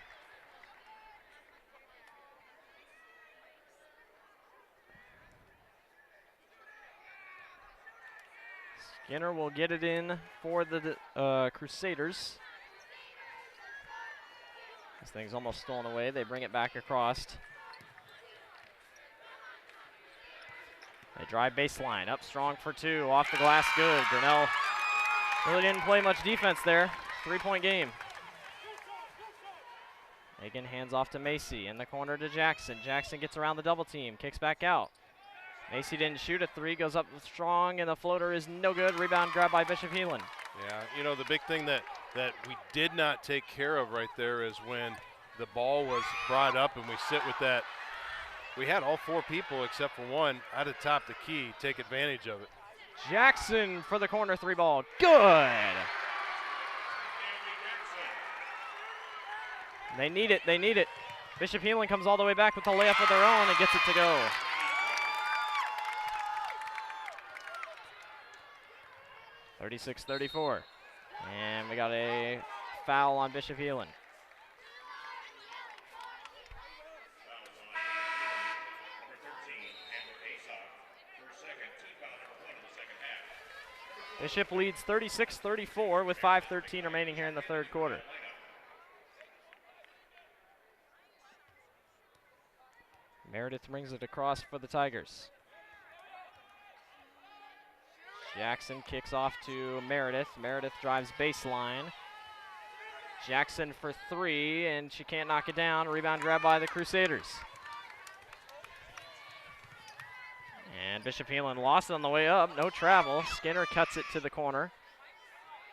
Skinner will get it in for the Crusaders. This thing's almost stolen away. They bring it back across. They drive baseline. Up strong for 2. Off the glass, good. Grinnell really didn't play much defense there. 3-point game. Megan hands off to Macy. In the corner to Jackson. Jackson gets around the double team. Kicks back out. Macy didn't shoot a 3. Goes up strong, and the floater is no good. Rebound grab by Bishop Heelan. Yeah, you know, the big thing that we did not take care of right there is when the ball was brought up and we sit with that. We had all 4 people except for 1 out of top the key take advantage of it. Jackson for the corner 3 ball. Good. They need it. They need it. Bishop Heelan comes all the way back with the layup of their own and gets it to go. (36-34). And we got a foul on Bishop Heelan. Bishop leads 36-34 with 5:13 remaining here in the third quarter. Meredith brings it across for the Tigers. Jackson kicks off to Meredith. Meredith drives baseline. Jackson for 3, and she can't knock it down. Rebound grab by the Crusaders. And Bishop Heelan lost it on the way up. No travel. Skinner cuts it to the corner.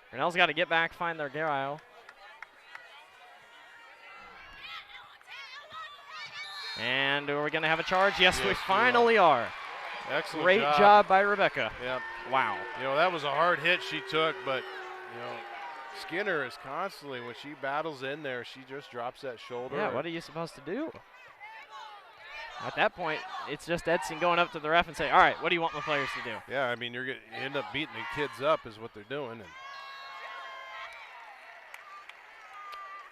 Grinnell's got to get back, find their guile. And are we going to have a charge? Yes, we finally are. Excellent Great job by Rebecca. Yep. Wow. You know, that was a hard hit she took, but, you know, Skinner is constantly, when she battles in there, she just drops that shoulder. Yeah, what are you supposed to do? At that point, it's just Edson going up to the ref and say, all right, what do you want my players to do? Yeah, I mean, you end up beating the kids up is what they're doing.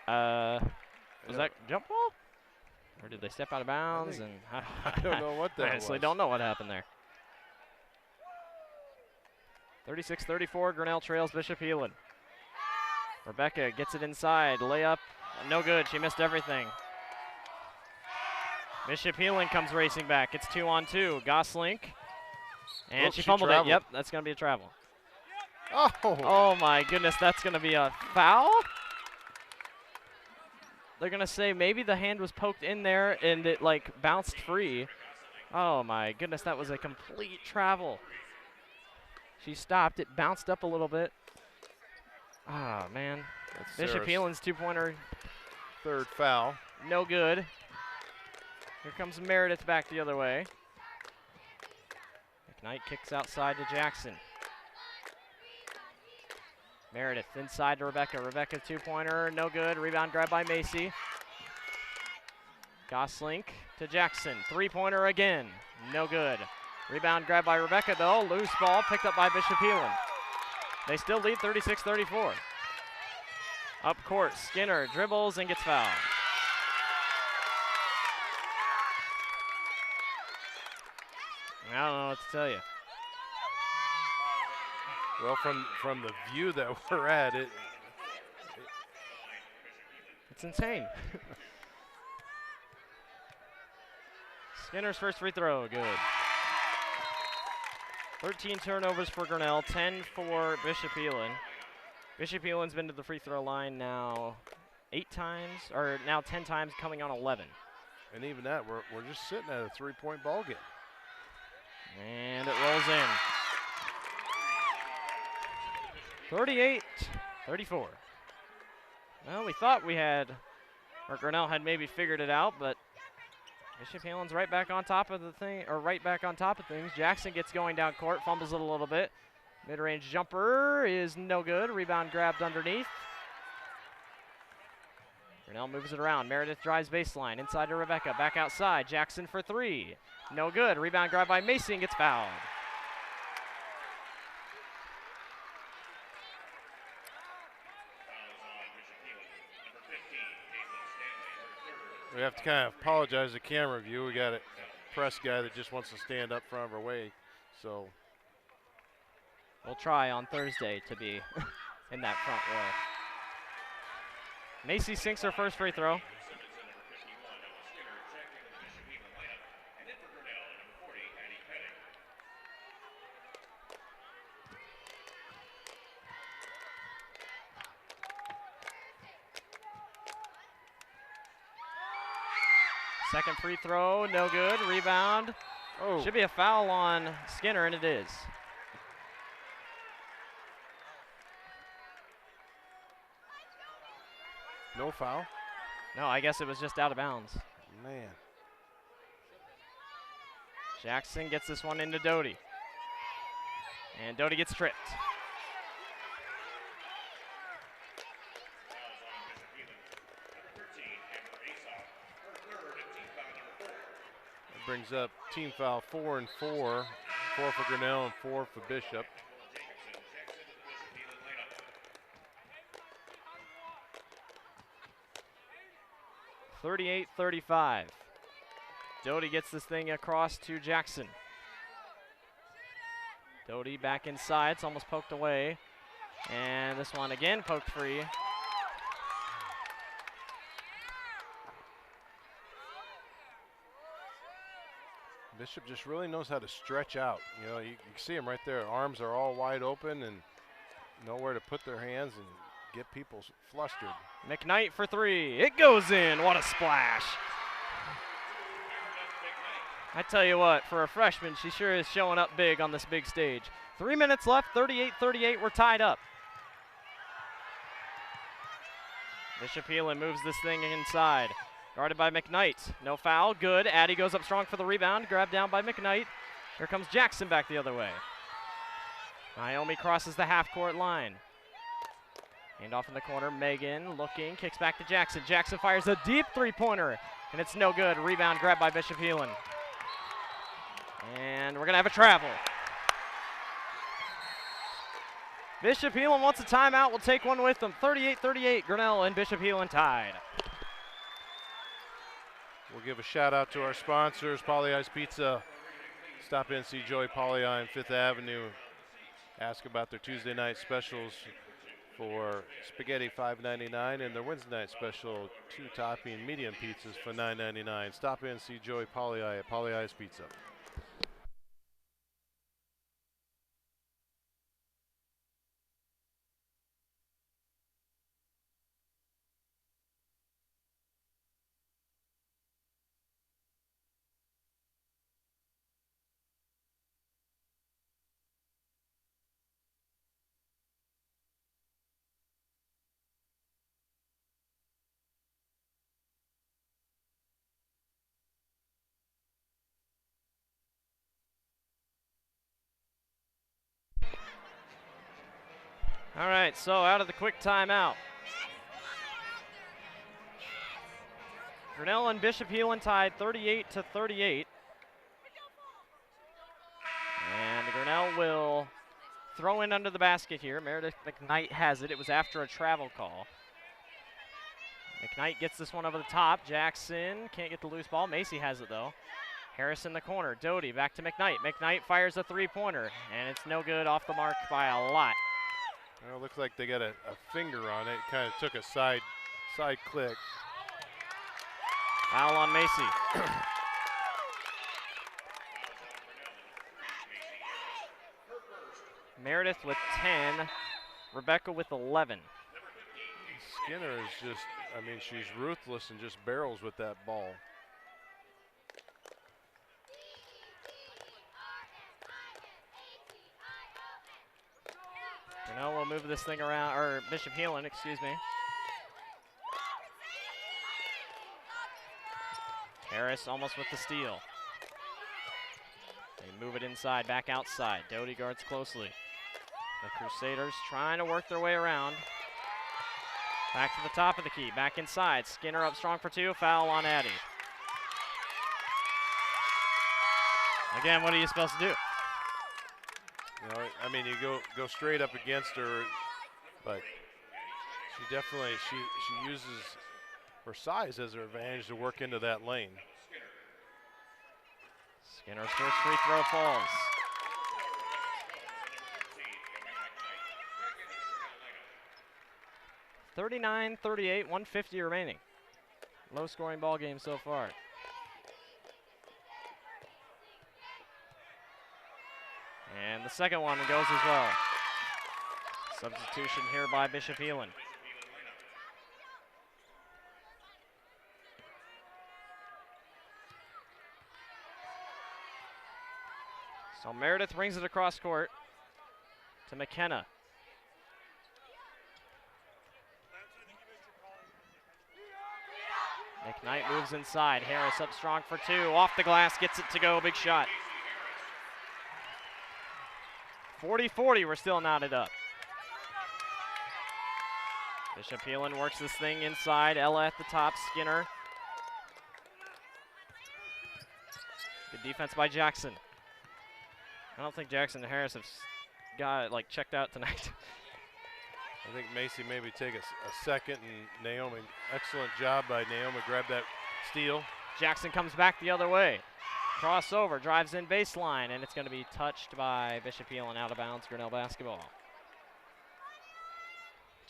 And was that jump ball? Or did they step out of bounds? I don't know what that was. I honestly don't know what happened there. 36-34, Grinnell trails Bishop Heelan. Rebecca gets it inside, layup, no good, she missed everything. Bishop Heelan comes racing back, it's 2-on-2, Goslink, and she fumbled it, yep, that's gonna be a travel. Oh my goodness, that's gonna be a foul? They're gonna say maybe the hand was poked in there and it like bounced free. Oh my goodness, that was a complete travel. She stopped, it bounced up a little bit. Ah, man. That's Bishop Heelan's 2-pointer. Third foul. No good. Here comes Meredith back the other way. McKnight kicks outside to Jackson. Meredith inside to Rebecca. Rebecca 2-pointer, no good. Rebound grab by Macy. Goslink to Jackson. Three-pointer again. No good. Rebound grabbed by Rebecca, though. Loose ball picked up by Bishop Heelan. They still lead 36-34. Up court, Skinner dribbles and gets fouled. I don't know what to tell you. Well, from the view that we're at, it's insane. Skinner's first free throw, good. 13 turnovers for Grinnell, 10 for Bishop Heelan. Bishop Heelan's been to the free throw line now 8 times, or now 10 times, coming on 11. And even that, we're just sitting at a 3-point ball game. And it rolls in. 38-34. Well, we thought Grinnell had maybe figured it out, but Bishop Heelan's right back on top of things. Jackson gets going down court, fumbles it a little bit. Mid-range jumper is no good. Rebound grabbed underneath. Grinnell moves it around. Meredith drives baseline. Inside to Rebecca. Back outside. Jackson for three. No good. Rebound grabbed by Macy and gets fouled. We have to kind of apologize to camera view. We got a press guy that just wants to stand up front of our way. So we'll try on Thursday to be in that front row. Macy sinks her first free throw. Second free throw, no good. Rebound. Oh. Should be a foul on Skinner, and it is. No foul? No, I guess it was just out of bounds. Man. Jackson gets this one into Doty. And Doty gets tripped. That brings up team foul 4 and 4. 4 for Grinnell and 4 for Bishop. (38-35). Doty gets this thing across to Jackson. Doty back inside. It's almost poked away. And this one again poked free. Bishop just really knows how to stretch out. You know, you can see him right there. Arms are all wide open and nowhere to put their hands and get people flustered. McKnight for three. It goes in. What a splash. I tell you what, for a freshman, she sure is showing up big on this big stage. 3 minutes left, 38-38, we're tied up. Bishop Heelan moves this thing inside. Guarded by McKnight. No foul, good. Addie goes up strong for the rebound, grabbed down by McKnight. Here comes Jackson back the other way. Naomi crosses the half-court line. Hand off in the corner, Megan looking, kicks back to Jackson. Jackson fires a deep three-pointer, and it's no good. Rebound grabbed by Bishop Heelan. And we're gonna have a travel. Bishop Heelan wants a timeout. We'll take one with them. 38-38, Grinnell and Bishop Heelan tied. We'll give a shout out to our sponsors, Polly Ice Pizza. Stop in, see Joey Polly on 5th Avenue. Ask about their Tuesday night specials for spaghetti $5.99 and their Wednesday night special 2 topping medium pizzas for $9.99. Stop in, see Joey Polly at Polly Ice Pizza. All right, so out of the quick timeout. Grinnell and Bishop Heelan tied 38-38. And Grinnell will throw in under the basket here. Meredith McKnight has it. It was after a travel call. McKnight gets this one over the top. Jackson can't get the loose ball. Macy has it though. Harris in the corner. Doty back to McKnight. McKnight fires a three-pointer, and it's no good, off the mark by a lot. Well, it looks like they got a finger on it. Kind of took a side click. Foul on Macy. Meredith with 10. Rebecca with 11. Skinner is just, I mean, she's ruthless and just barrels with that ball. Grinnell will move this thing around, or Bishop Heelan, excuse me. Harris almost with the steal. They move it inside, back outside. Doty guards closely. The Crusaders trying to work their way around. Back to the top of the key, back inside. Skinner up strong for two, foul on Addie. Again, what are you supposed to do? You know, I mean, you go straight up against her, but she definitely, she uses her size as her advantage to work into that lane. Skinner's first free throw falls. (39-38), 150 remaining. Low scoring ball game so far. And the second one goes as well. Substitution here by Bishop Heelan. So Meredith brings it across court to McKenna. McKnight moves inside. Harris up strong for two. Off the glass, gets it to go. Big shot. 40-40, we're still knotted up. Bishop Heelan works this thing inside. Ella at the top, Skinner. Good defense by Jackson. I don't think Jackson and Harris have got it checked out tonight. I think Macy maybe take a second, and Naomi, excellent job by Naomi, grab that steal. Jackson comes back the other way. Crossover, drives in baseline, and it's going to be touched by Bishop Heelan, out of bounds, Grinnell basketball.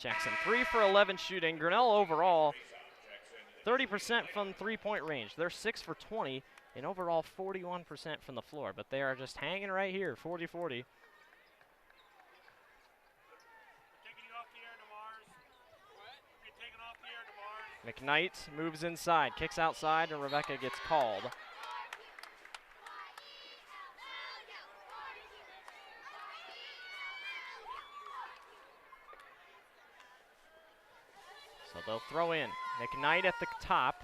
Jackson 3 for 11 shooting. Grinnell overall 30% from three-point range. They're 6 for 20, and overall 41% from the floor, but they are just hanging right here, 40-40. McKnight moves inside, kicks outside, and Rebecca gets called. So they'll throw in. McKnight at the top.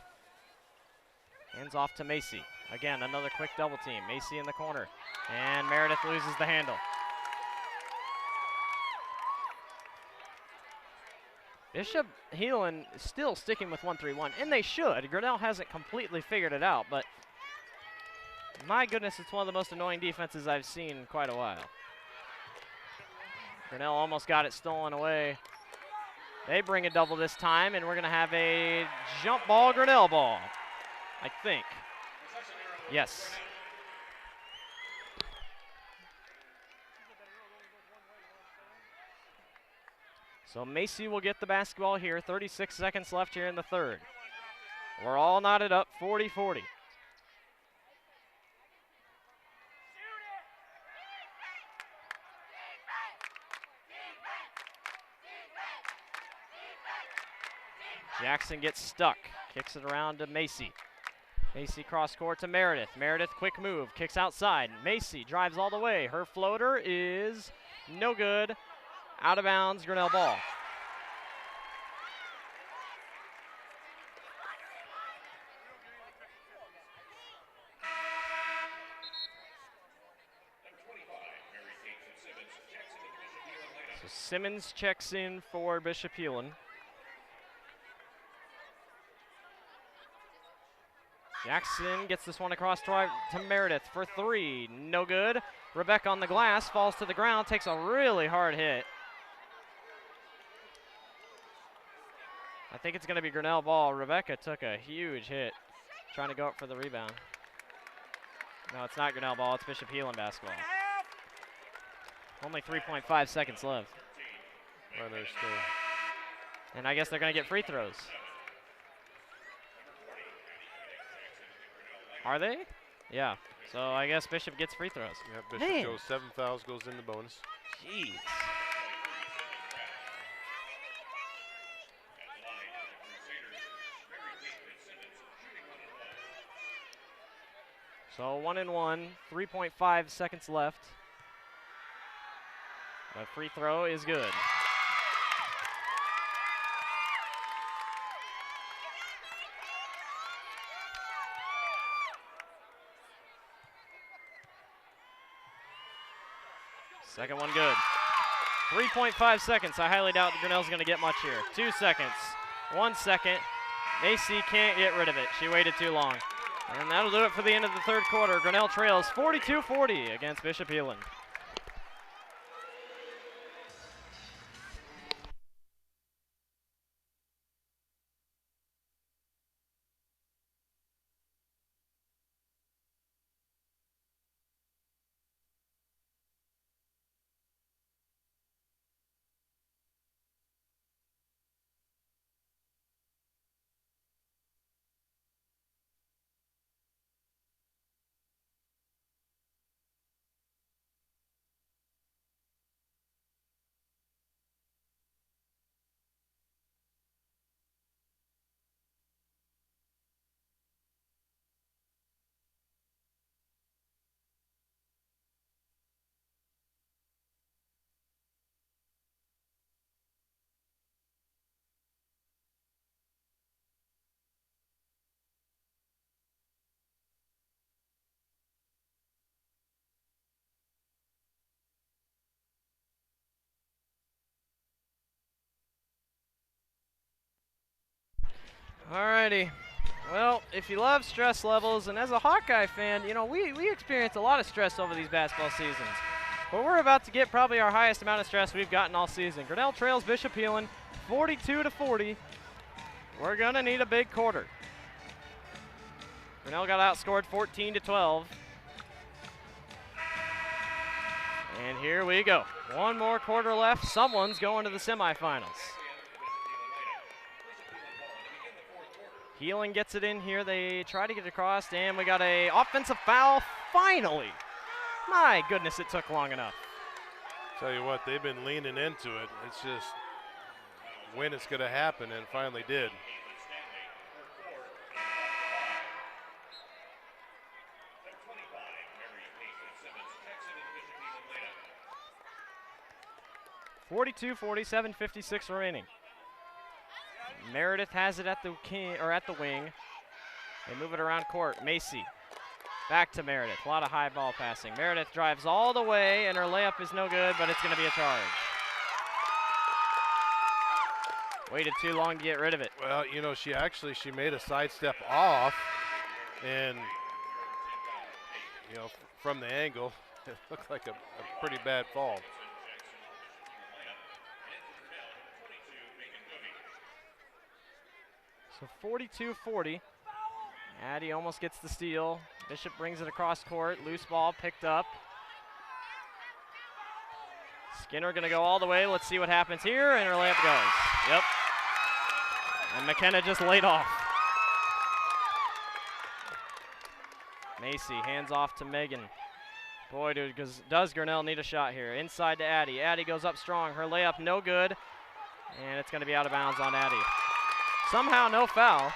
Hands off to Macy. Again, another quick double team. Macy in the corner. And Meredith loses the handle. Bishop Heelan is still sticking with 1-3-1, and they should. Grinnell hasn't completely figured it out, but my goodness, it's one of the most annoying defenses I've seen in quite a while. Grinnell almost got it stolen away. They bring a double this time, and we're going to have a jump ball, Grinnell ball, I think. Yes. So Macy will get the basketball here. 36 seconds left here in the third. We're all knotted up, 40-40. Jackson gets stuck, kicks it around to Macy. Macy cross court to Meredith. Meredith, quick move, kicks outside. Macy drives all the way. Her floater is no good. Out of bounds, Grinnell ball. So Simmons checks in for Bishop Heelan. Jackson gets this one across to Meredith for 3. No good. Rebecca on the glass, falls to the ground, takes a really hard hit. I think it's going to be Grinnell ball. Rebecca took a huge hit trying to go up for the rebound. No, it's not Grinnell ball. It's Bishop Heelan basketball. Only 3.5 seconds left. I understand. And I guess they're going to get free throws. Are they? Yeah. So I guess Bishop gets free throws. Yeah, Bishop goes 7 fouls, goes into bonus. Jeez. So 1-1, 3.5 seconds left. The free throw is good. Second one good. 3.5 seconds. I highly doubt Grinnell's going to get much here. 2 seconds. 1 second. Macy can't get rid of it. She waited too long. And that'll do it for the end of the third quarter. Grinnell trails 42-40 against Bishop Heelan. Alrighty. Well, if you love stress levels, and as a Hawkeye fan, you know, we experience a lot of stress over these basketball seasons. But we're about to get probably our highest amount of stress we've gotten all season. Grinnell trails Bishop Heelan 42-40. We're going to need a big quarter. Grinnell got outscored 14-12. And here we go. One more quarter left. Someone's going to the semifinals. Heelan gets it in here. They try to get it across, and we got a offensive foul finally. My goodness, it took long enough. Tell you what, they've been leaning into it. It's just when it's going to happen, and it finally did. (42-40, 7:56 remaining). Meredith has it at the wing. They move it around court. Macy back to Meredith. A lot of high ball passing. Meredith drives all the way, and her layup is no good, but it's going to be a charge. Waited too long to get rid of it. Well, you know, she made a sidestep off, and you know, from the angle, it looked like a pretty bad fall. So 42-40. Addie almost gets the steal. Bishop brings it across court. Loose ball picked up. Skinner going to go all the way. Let's see what happens here. And her layup goes. Yep. And McKenna just laid off. Macy hands off to Megan. Boy, does Grinnell need a shot here. Inside to Addie. Addie goes up strong. Her layup no good. And it's going to be out of bounds on Addie. Somehow no foul.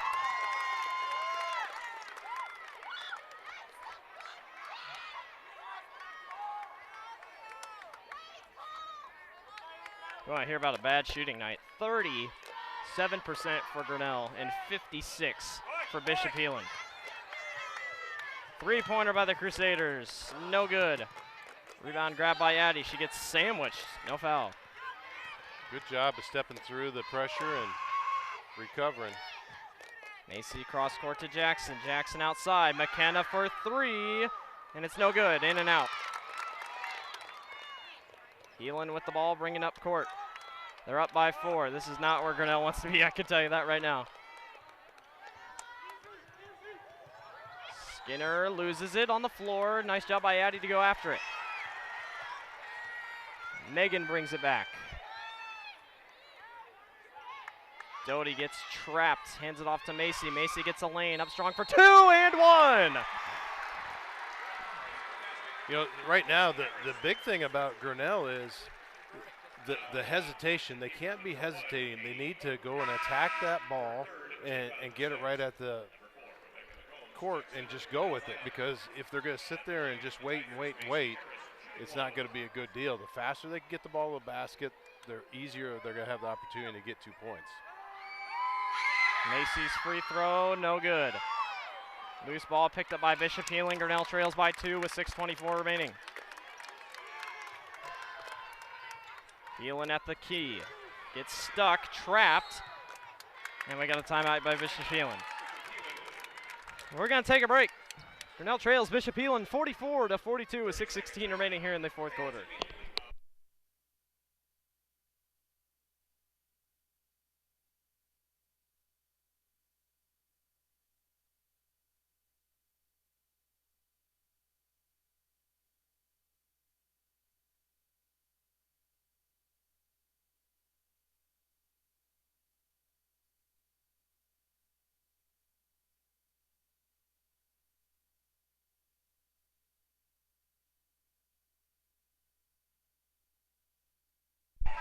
You want to hear about a bad shooting night? 37% for Grinnell and 56 for Bishop Heelan. Three-pointer by the Crusaders, no good. Rebound grab by Addie. She gets sandwiched, no foul. Good job of stepping through the pressure and recovering. Macy cross court to Jackson. Jackson outside. McKenna for 3, and it's no good. In and out. Heelan with the ball, bringing up court. They're up by 4. This is not where Grinnell wants to be, I can tell you that right now. Skinner loses it on the floor. Nice job by Addie to go after it. Megan brings it back. Doty gets trapped, hands it off to Macy. Macy gets a lane, up strong for 2 and 1. You know, right now the big thing about Grinnell is the hesitation. They can't be hesitating. They need to go and attack that ball and get it right at the court and just go with it, because if they're going to sit there and just wait and wait and wait, it's not going to be a good deal. The faster they can get the ball to the basket, the easier they're going to have the opportunity to get 2 points. Macy's free throw, no good. Loose ball picked up by Bishop Heelan. Grinnell trails by 2 with 6:24 remaining. Heelan at the key. Gets stuck, trapped, and we got a timeout by Bishop Heelan. We're going to take a break. Grinnell trails Bishop Heelan 44-42 with 6:16 remaining here in the 4th quarter.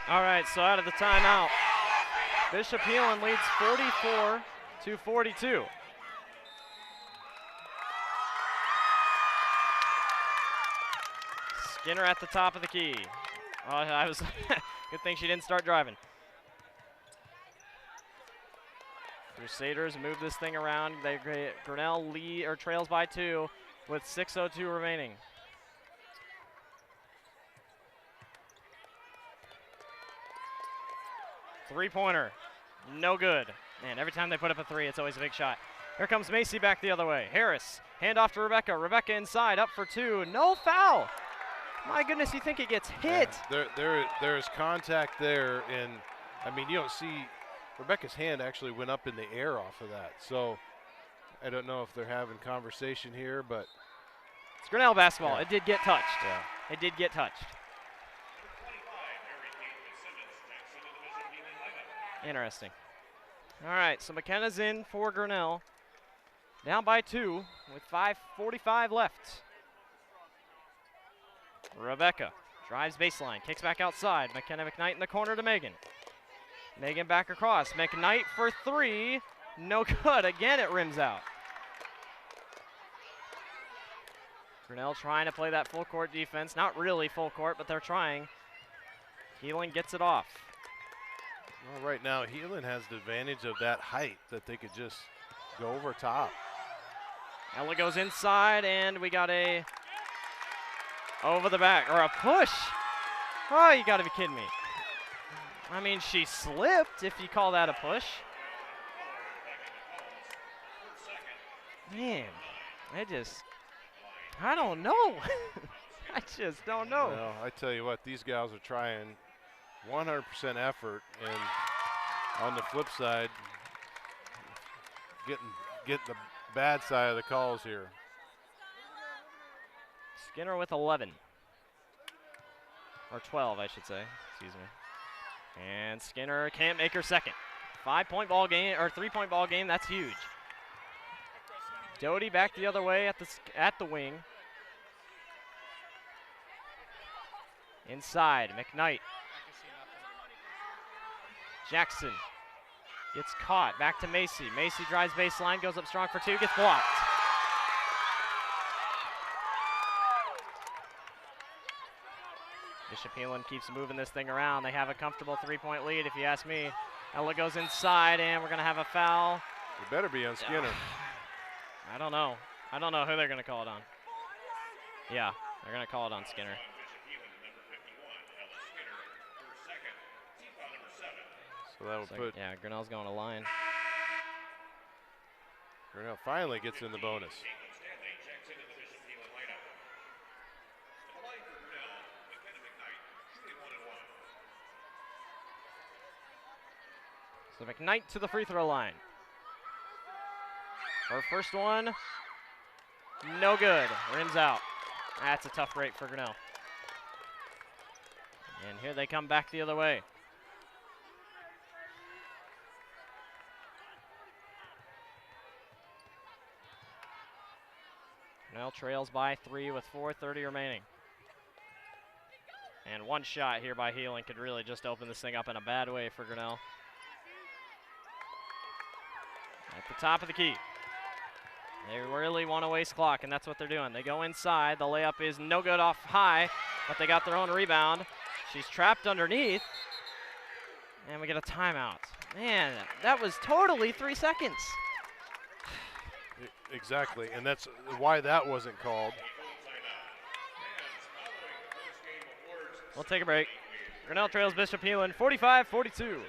All right, so out of the timeout, Bishop Heelan leads 44-42. Skinner at the top of the key. Good thing she didn't start driving. Crusaders move this thing around. Grinnell trails by 2 with 6:02 remaining. Three-pointer, no good. Man, every time they put up a 3, it's always a big shot. Here comes Macy back the other way. Harris, hand off to Rebecca. Rebecca inside, up for 2, no foul. My goodness, you think it gets hit. Yeah, there's contact there, and I mean, you don't see, Rebecca's hand actually went up in the air off of that. So I don't know if they're having conversation here, but. It's Grinnell basketball. Yeah. It did get touched. Yeah. It did get touched. Interesting. All right, so McKenna's in for Grinnell. Down by 2 with 5:45 left. Rebecca drives baseline, kicks back outside. McKenna McKnight in the corner to Megan. Megan back across. McKnight for 3. No good. Again, it rims out. Grinnell trying to play that full court defense. Not really full court, but they're trying. Heelan gets it off. Well, right now, Heelan has the advantage of that height that they could just go over top. Ella goes inside, and we got a over the back, or a push. Oh, you got to be kidding me. I mean, she slipped, if you call that a push. Man, I don't know. I just don't know. Well, I tell you what, these gals are trying 100% effort, and on the flip side, getting the bad side of the calls here. Skinner with 11. Or 12, I should say. Excuse me. And Skinner can't make her second. 5-point ball game, or 3-point ball game, that's huge. Doty back the other way at the wing. Inside, McKnight. Jackson gets caught, back to Macy. Macy drives baseline, goes up strong for 2, gets blocked. Bishop Heelan keeps moving this thing around. They have a comfortable 3-point lead, if you ask me. Ella goes inside, and we're going to have a foul. It better be on Skinner. I don't know. I don't know who they're going to call it on. Yeah, they're going to call it on Skinner. So that would put. Yeah, Grinnell's going to line. Grinnell finally gets in the bonus. So McKnight to the free throw line. Her first one, no good. Rims out. That's a tough break for Grinnell. And here they come back the other way. Grinnell trails by 3 with 4:30 remaining. And one shot here by Heelan could really just open this thing up in a bad way for Grinnell. At the top of the key. They really want to waste clock, and that's what they're doing. They go inside. The layup is no good off high, but they got their own rebound. She's trapped underneath, and we get a timeout. Man, that was totally 3 seconds. Exactly, and that's why that wasn't called. We'll take a break. Grinnell trails Bishop Heelan 45-42.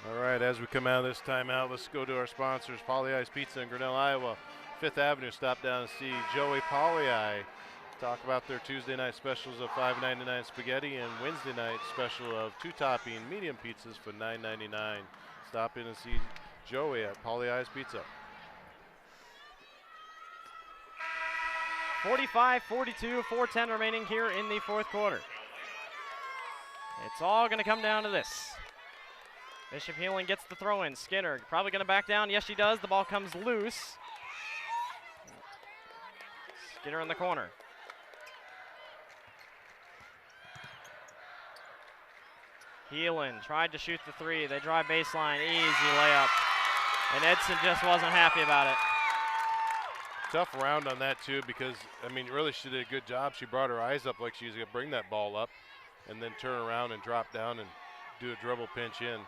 All right, as we come out of this timeout, let's go to our sponsors, Polly Eye's Pizza in Grinnell, Iowa. 5th Avenue, stop down and see Joey Polly Eye. Talk about their Tuesday night specials of $5.99 spaghetti and Wednesday night special of 2-topping medium pizzas for $9.99. Stop in and see Joey at Polly Eye's Pizza. 45-42, 4:10 remaining here in the fourth quarter. It's all going to come down to this. Bishop Heelan gets the throw in. Skinner probably going to back down. Yes, she does. The ball comes loose. Skinner in the corner. Heelan tried to shoot the three. They drive baseline. Easy layup. And Edson just wasn't happy about it. Tough round on that, too, because, I mean, really she did a good job. She brought her eyes up like she was going to bring that ball up and then turn around and drop down and do a dribble pinch in.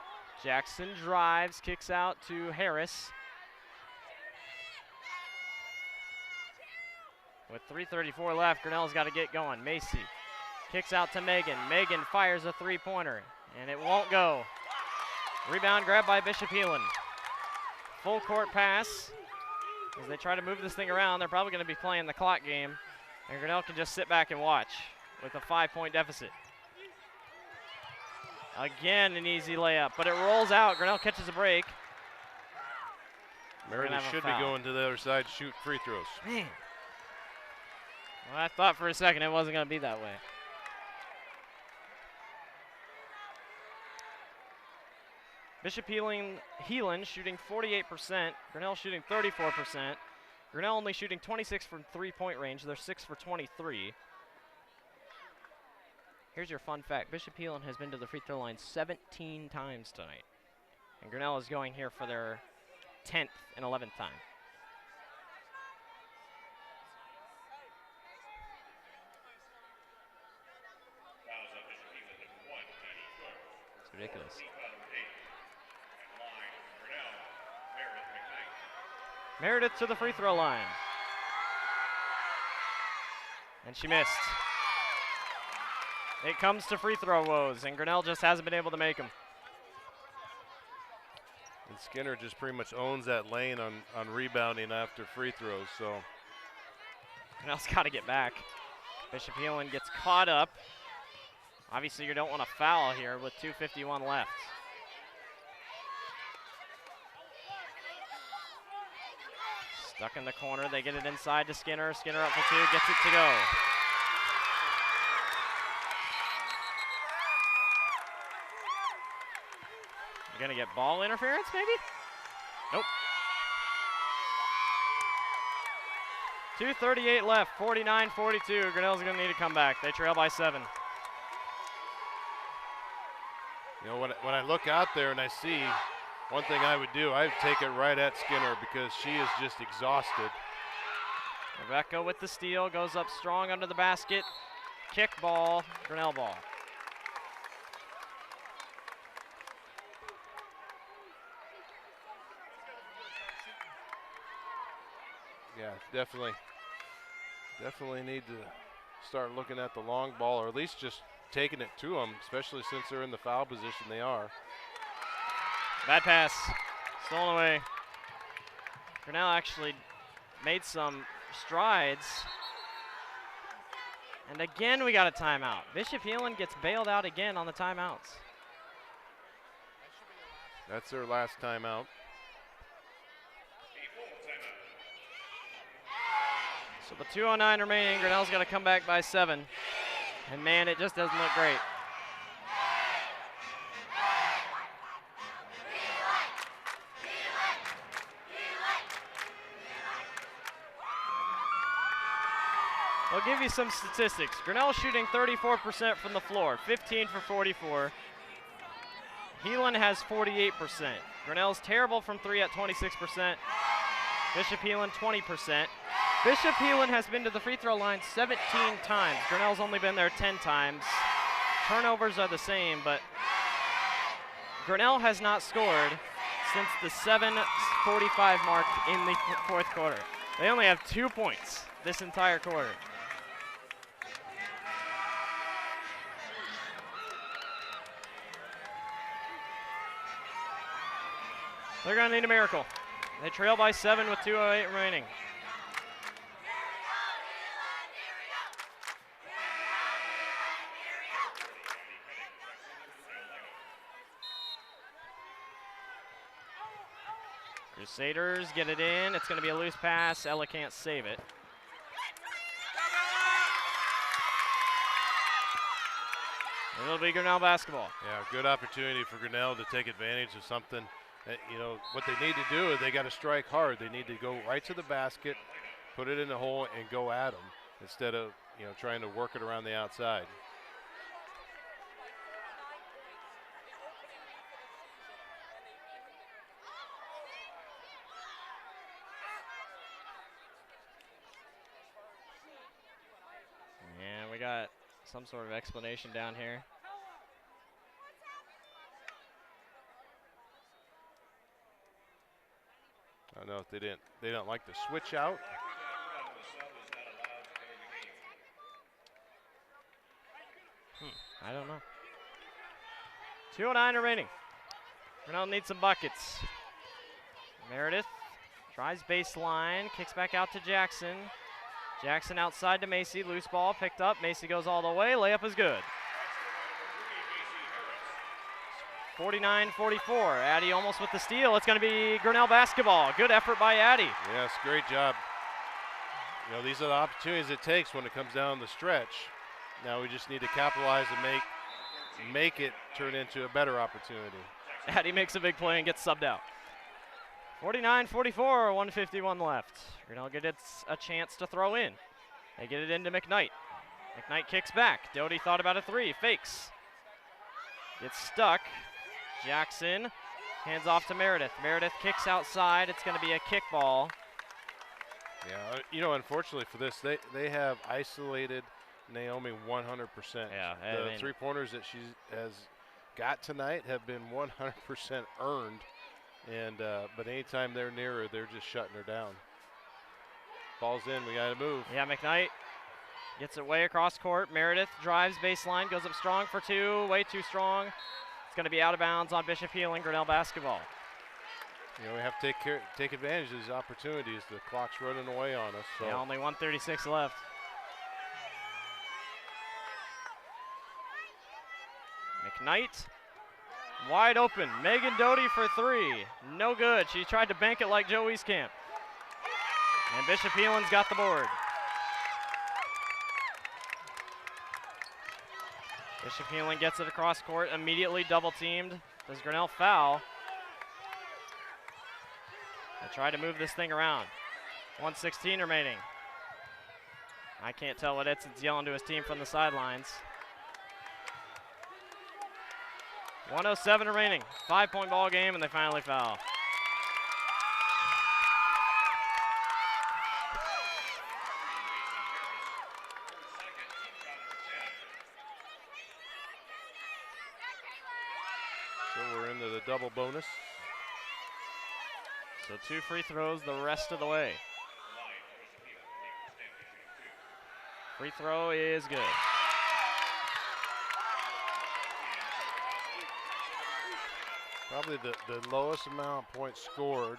Jackson drives, kicks out to Harris. With 3:34 left, Grinnell's got to get going. Macy kicks out to Megan. Megan fires a three-pointer, and it won't go. Rebound grab by Bishop Heelan. Full court pass. As they try to move this thing around, they're probably going to be playing the clock game, and Grinnell can just sit back and watch with a 5-point deficit. Again, an easy layup, but it rolls out. Grinnell catches a break. Meredith should be going to the other side to shoot free throws. Man. Well, I thought for a second it wasn't going to be that way. Bishop Heelan shooting 48%. Grinnell shooting 34%. Grinnell only shooting 26 from three-point range. They're 6 for 23. Here's your fun fact. Bishop Heelan has been to the free throw line 17 times tonight. And Grinnell is going here for their 10th and 11th time. It's ridiculous. Meredith to the free throw line. And she missed. It comes to free throw woes, and Grinnell just hasn't been able to make them. And Skinner just pretty much owns that lane on rebounding after free throws, so. Grinnell's got to get back. Bishop Heelan gets caught up. Obviously, you don't want to foul here with 2:51 left. Stuck in the corner. They get it inside to Skinner. Skinner up for two, gets it to go. You're going to get ball interference, maybe? Nope. 2:38 left, 49-42. Grinnell's going to need to come back. They trail by 7. You know, when I look out there and I see One thing I would do, I would take it right at Skinner because she is just exhausted. Rebecca with the steal, goes up strong under the basket. Kick ball, Grinnell ball. Yeah, definitely need to start looking at the long ball, or at least just taking it to them, especially since they're in the foul position they are. Bad pass, stolen away. Grinnell actually made some strides. And again, we got a timeout. Bishop Heelan gets bailed out again on the timeouts. That's their last timeout. So with 2:09 remaining, Grinnell's got to come back by 7. And man, it just doesn't look great. I'll give you some statistics. Grinnell shooting 34% from the floor, 15 for 44. Heelan has 48%. Grinnell's terrible from 3 at 26%. Bishop Heelan 20%. Bishop Heelan has been to the free throw line 17 times. Grinnell's only been there 10 times. Turnovers are the same, but Grinnell has not scored since the 7:45 mark in the fourth quarter. They only have 2 points this entire quarter. They're going to need a miracle. They trail by 7 with 2:08 remaining. Crusaders get it in. It's going to be a loose pass. Ella can't save it. It'll be Grinnell basketball. Yeah, good opportunity for Grinnell to take advantage of something. You know, what they need to do is they got to strike hard. They need to go right to the basket, put it in the hole, and go at them instead of, you know, trying to work it around the outside. And we got some sort of explanation down here. I don't know if they don't like the switch out. I don't know. 2:09 remaining. Grinnell needs some buckets. Meredith tries baseline, kicks back out to Jackson. Jackson outside to Macy, loose ball picked up. Macy goes all the way, layup is good. 49-44, Addy almost with the steal. It's going to be Grinnell basketball. Good effort by Addy. Yes, great job. You know, these are the opportunities it takes when it comes down the stretch. Now we just need to capitalize and make it turn into a better opportunity. Addy makes a big play and gets subbed out. 49-44, 151 left. Grinnell gets a chance to throw in. They get it into McKnight. McKnight kicks back. Doty thought about a 3, fakes. Gets stuck. Jackson hands off to Meredith. Meredith kicks outside. It's going to be a kick ball. Yeah, you know, unfortunately for this, they have isolated Naomi 100%. Yeah, the 3-pointers that she has got tonight have been 100% earned, and but anytime they're near her, they're just shutting her down. Ball's in. We got to move. Yeah, McKnight gets it way across court. Meredith drives baseline, goes up strong for 2, way too strong. It's going to be out of bounds on Bishop Heelan, Grinnell basketball. You know, we have to take advantage of these opportunities. The clock's running away on us. So. Yeah, only 1:36 left. McKnight, wide open. Megan Doty for 3. No good. She tried to bank it like Joe Wieskamp. And Bishop Heelan's got the board. Bishop Heelan gets it across court, immediately double teamed. Does Grinnell foul? They try to move this thing around. 1:16 remaining. I can't tell what Edson's yelling to his team from the sidelines. 1:07 remaining. 5-point ball game, and they finally foul. So we're into the double bonus. So 2 free throws the rest of the way. Free throw is good. Probably the lowest amount of points scored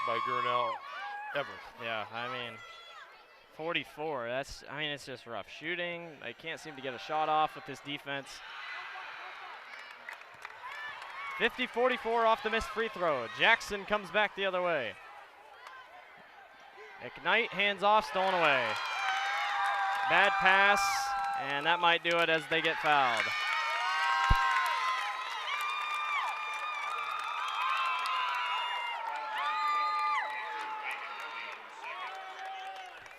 by Grinnell ever. Yeah, I mean, 44, it's just rough shooting. They can't seem to get a shot off with this defense. 50-44 off the missed free throw. Jackson comes back the other way. Ignite, hands off, stolen away. Bad pass, and that might do it as they get fouled.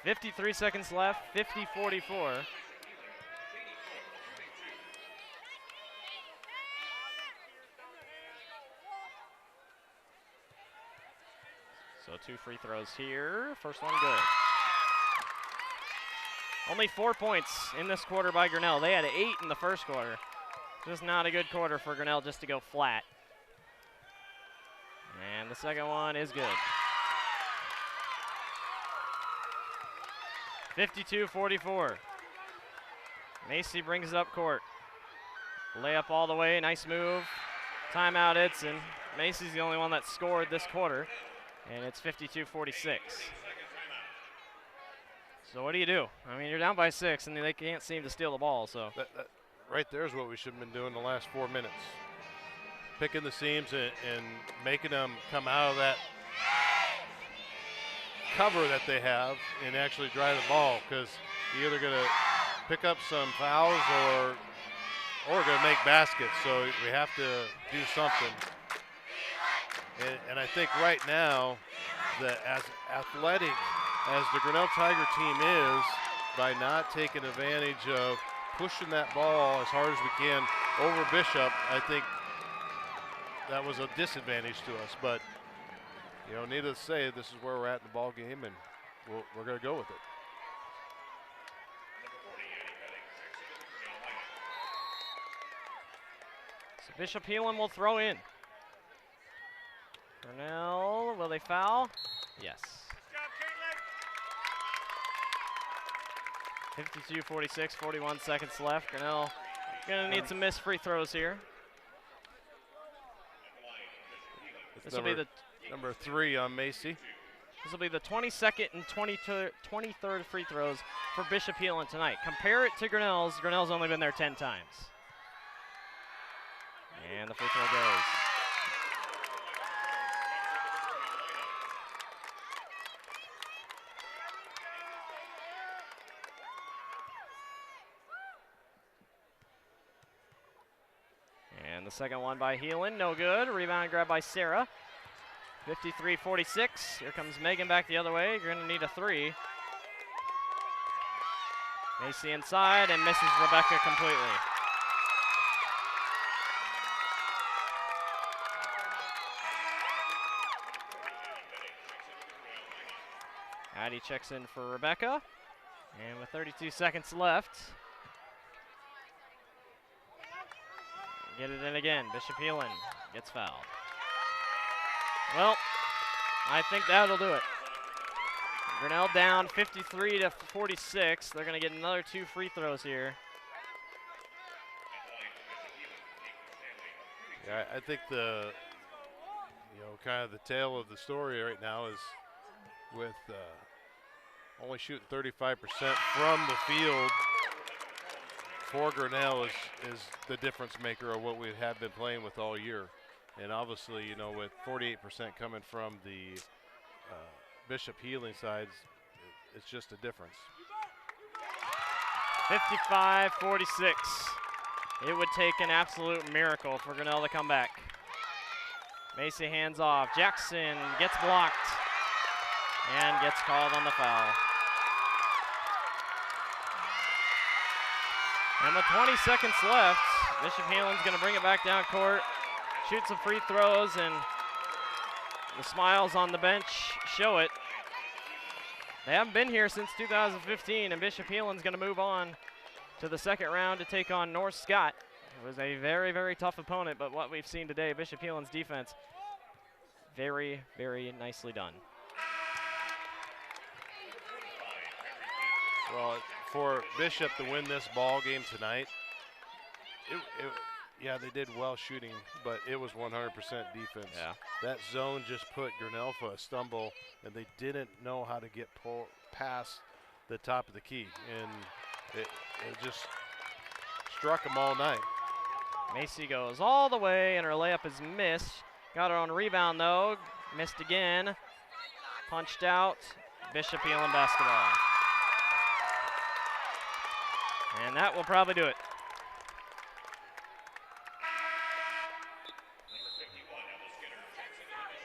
.53 seconds left, 50-44. So 2 free throws here. First one good. Only 4 points in this quarter by Grinnell. They had 8 in the first quarter. Just not a good quarter for Grinnell just to go flat. And the second one is good. 52-44. Macy brings it up court. Layup all the way, nice move. Timeout Edson. Macy's the only one that scored this quarter, and it's 52-46. So what do you do? I mean, you're down by 6, and they can't seem to steal the ball, so. That right there is what we should have been doing the last 4 minutes. Picking the seams and making them come out of that cover that they have and actually drive the ball, because you're either going to pick up some fouls or going to make baskets. So we have to do something. And I think right now, that as athletic as the Grinnell Tiger team is, by not taking advantage of pushing that ball as hard as we can over Bishop, I think that was a disadvantage to us. But you know, needless to say, this is where we're at in the ball game, and we're going to go with it. So Bishop Heelan will throw in. Grinnell, will they foul? Yes. 52-46, 41 seconds left. Grinnell gonna need some missed free throws here. This will be the number 3 on Macy. This will be the 22nd and 23rd free throws for Bishop Heelan tonight. Compare it to Grinnell's. Grinnell's only been there 10 times. And the free throw goes. And the second one by Heelan, no good. Rebound grab by Sarah. 53-46. Here comes Megan back the other way. You're going to need a 3. Macy inside and misses Rebecca completely. Addie checks in for Rebecca. And with 32 seconds left, get it in again. Bishop Heelan gets fouled. Well, I think that'll do it. Grinnell down 53-46. They're going to get another 2 free throws here. Yeah, I think kind of the tale of the story right now is with only shooting 35% from the field for Grinnell is the difference maker of what we have been playing with all year. And obviously, you know, with 48% coming from the Bishop Heelan sides, it's just a difference. 55-46. It would take an absolute miracle for Grinnell to come back. Macy hands off. Jackson gets blocked and gets called on the foul. And with 20 seconds left, Bishop Heelan's going to bring it back down court, shoot some free throws, and the smiles on the bench show it. They haven't been here since 2015, and Bishop Heelan's going to move on to the second round to take on North Scott. It was a very, very tough opponent, but what we've seen today, Bishop Heelan's defense, very, very nicely done. Well, for Bishop to win this ball game tonight, yeah, they did well shooting, but it was 100% defense. Yeah. That zone just put Grinnell for a stumble, and they didn't know how to get past the top of the key, and it just struck them all night. Macy goes all the way, and her layup is missed. Got her on rebound, though. Missed again. Punched out. Bishop Heelan basketball. And that will probably do it.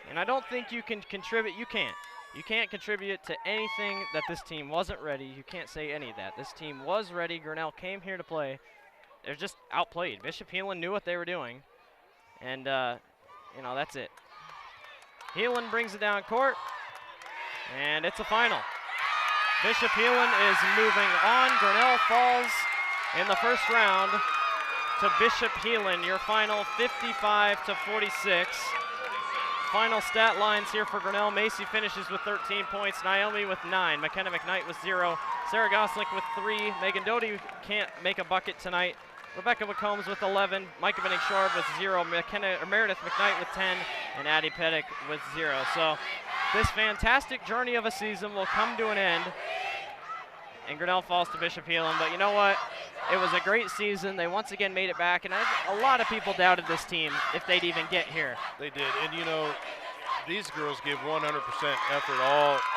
And I don't think you can contribute. You can't. You can't contribute to anything that this team wasn't ready. You can't say any of that. This team was ready. Grinnell came here to play. They're just outplayed. Bishop Heelan knew what they were doing. And, you know, that's it. Heelan brings it down court. And it's a final. Bishop Heelan is moving on. Grinnell falls in the first round to Bishop Heelan. Your final 55-46. Final stat lines here for Grinnell. Macy finishes with 13 points. Naomi with 9. McKenna McKnight with 0. Sarah Gosling with 3. Megan Doty can't make a bucket tonight. Rebecca McCombs with 11. Micah Benning-Shorb with 0. Meredith McKnight with 10. And Addie Pettick with 0. So this fantastic journey of a season will come to an end. And Grinnell falls to Bishop Heelan. But you know what? It was a great season. They once again made it back. And a lot of people doubted this team if they'd even get here. They did. And, you know, these girls give 100% effort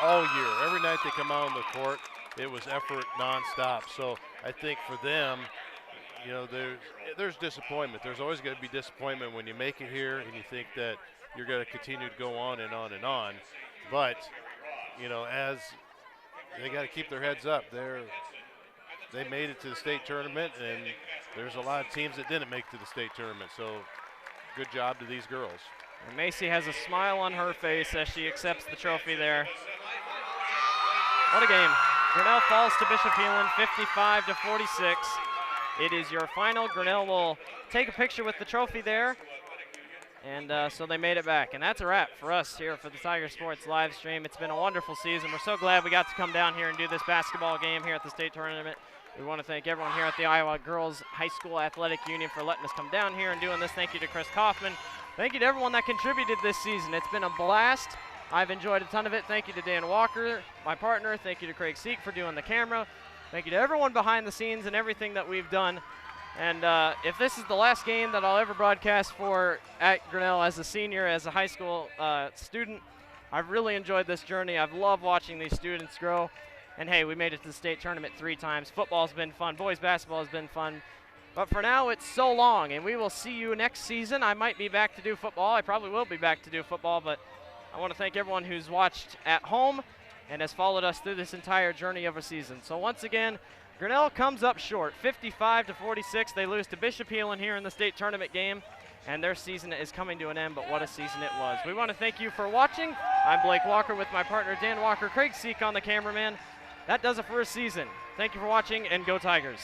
all year. Every night they come out on the court, it was effort nonstop. So I think for them, you know, there's disappointment. There's always going to be disappointment when you make it here and you think that you're going to continue to go on and on and on. But, you know, as they got to keep their heads up. They made it to the state tournament, and there's a lot of teams that didn't make it to the state tournament. So good job to these girls. And Macy has a smile on her face as she accepts the trophy there. What a game. Grinnell falls to Bishop Heelan 55-46. It is your final. Grinnell will take a picture with the trophy there. And so they made it back. And that's a wrap for us here for the Tiger Sports live stream. It's been a wonderful season. We're so glad we got to come down here and do this basketball game here at the state tournament. We want to thank everyone here at the Iowa Girls High School Athletic Union for letting us come down here and doing this. Thank you to Chris Kaufman. Thank you to everyone that contributed this season. It's been a blast. I've enjoyed a ton of it. Thank you to Dan Walker, my partner. Thank you to Craig Seek for doing the camera. Thank you to everyone behind the scenes and everything that we've done. And if this is the last game that I'll ever broadcast for at Grinnell as a senior, as a high school student, I've really enjoyed this journey. I've loved watching these students grow. And hey, we made it to the state tournament 3 times. Football's been fun. Boys basketball has been fun. But for now, it's so long, and we will see you next season. I might be back to do football. I probably will be back to do football, but I want to thank everyone who's watched at home and has followed us through this entire journey of a season. So once again, Grinnell comes up short, 55-46. They lose to Bishop Heelan here in the state tournament game, and their season is coming to an end, but what a season it was. We want to thank you for watching. I'm Blake Walker with my partner Dan Walker, Craig Seek on the cameraman. That does it for a season. Thank you for watching, and go Tigers.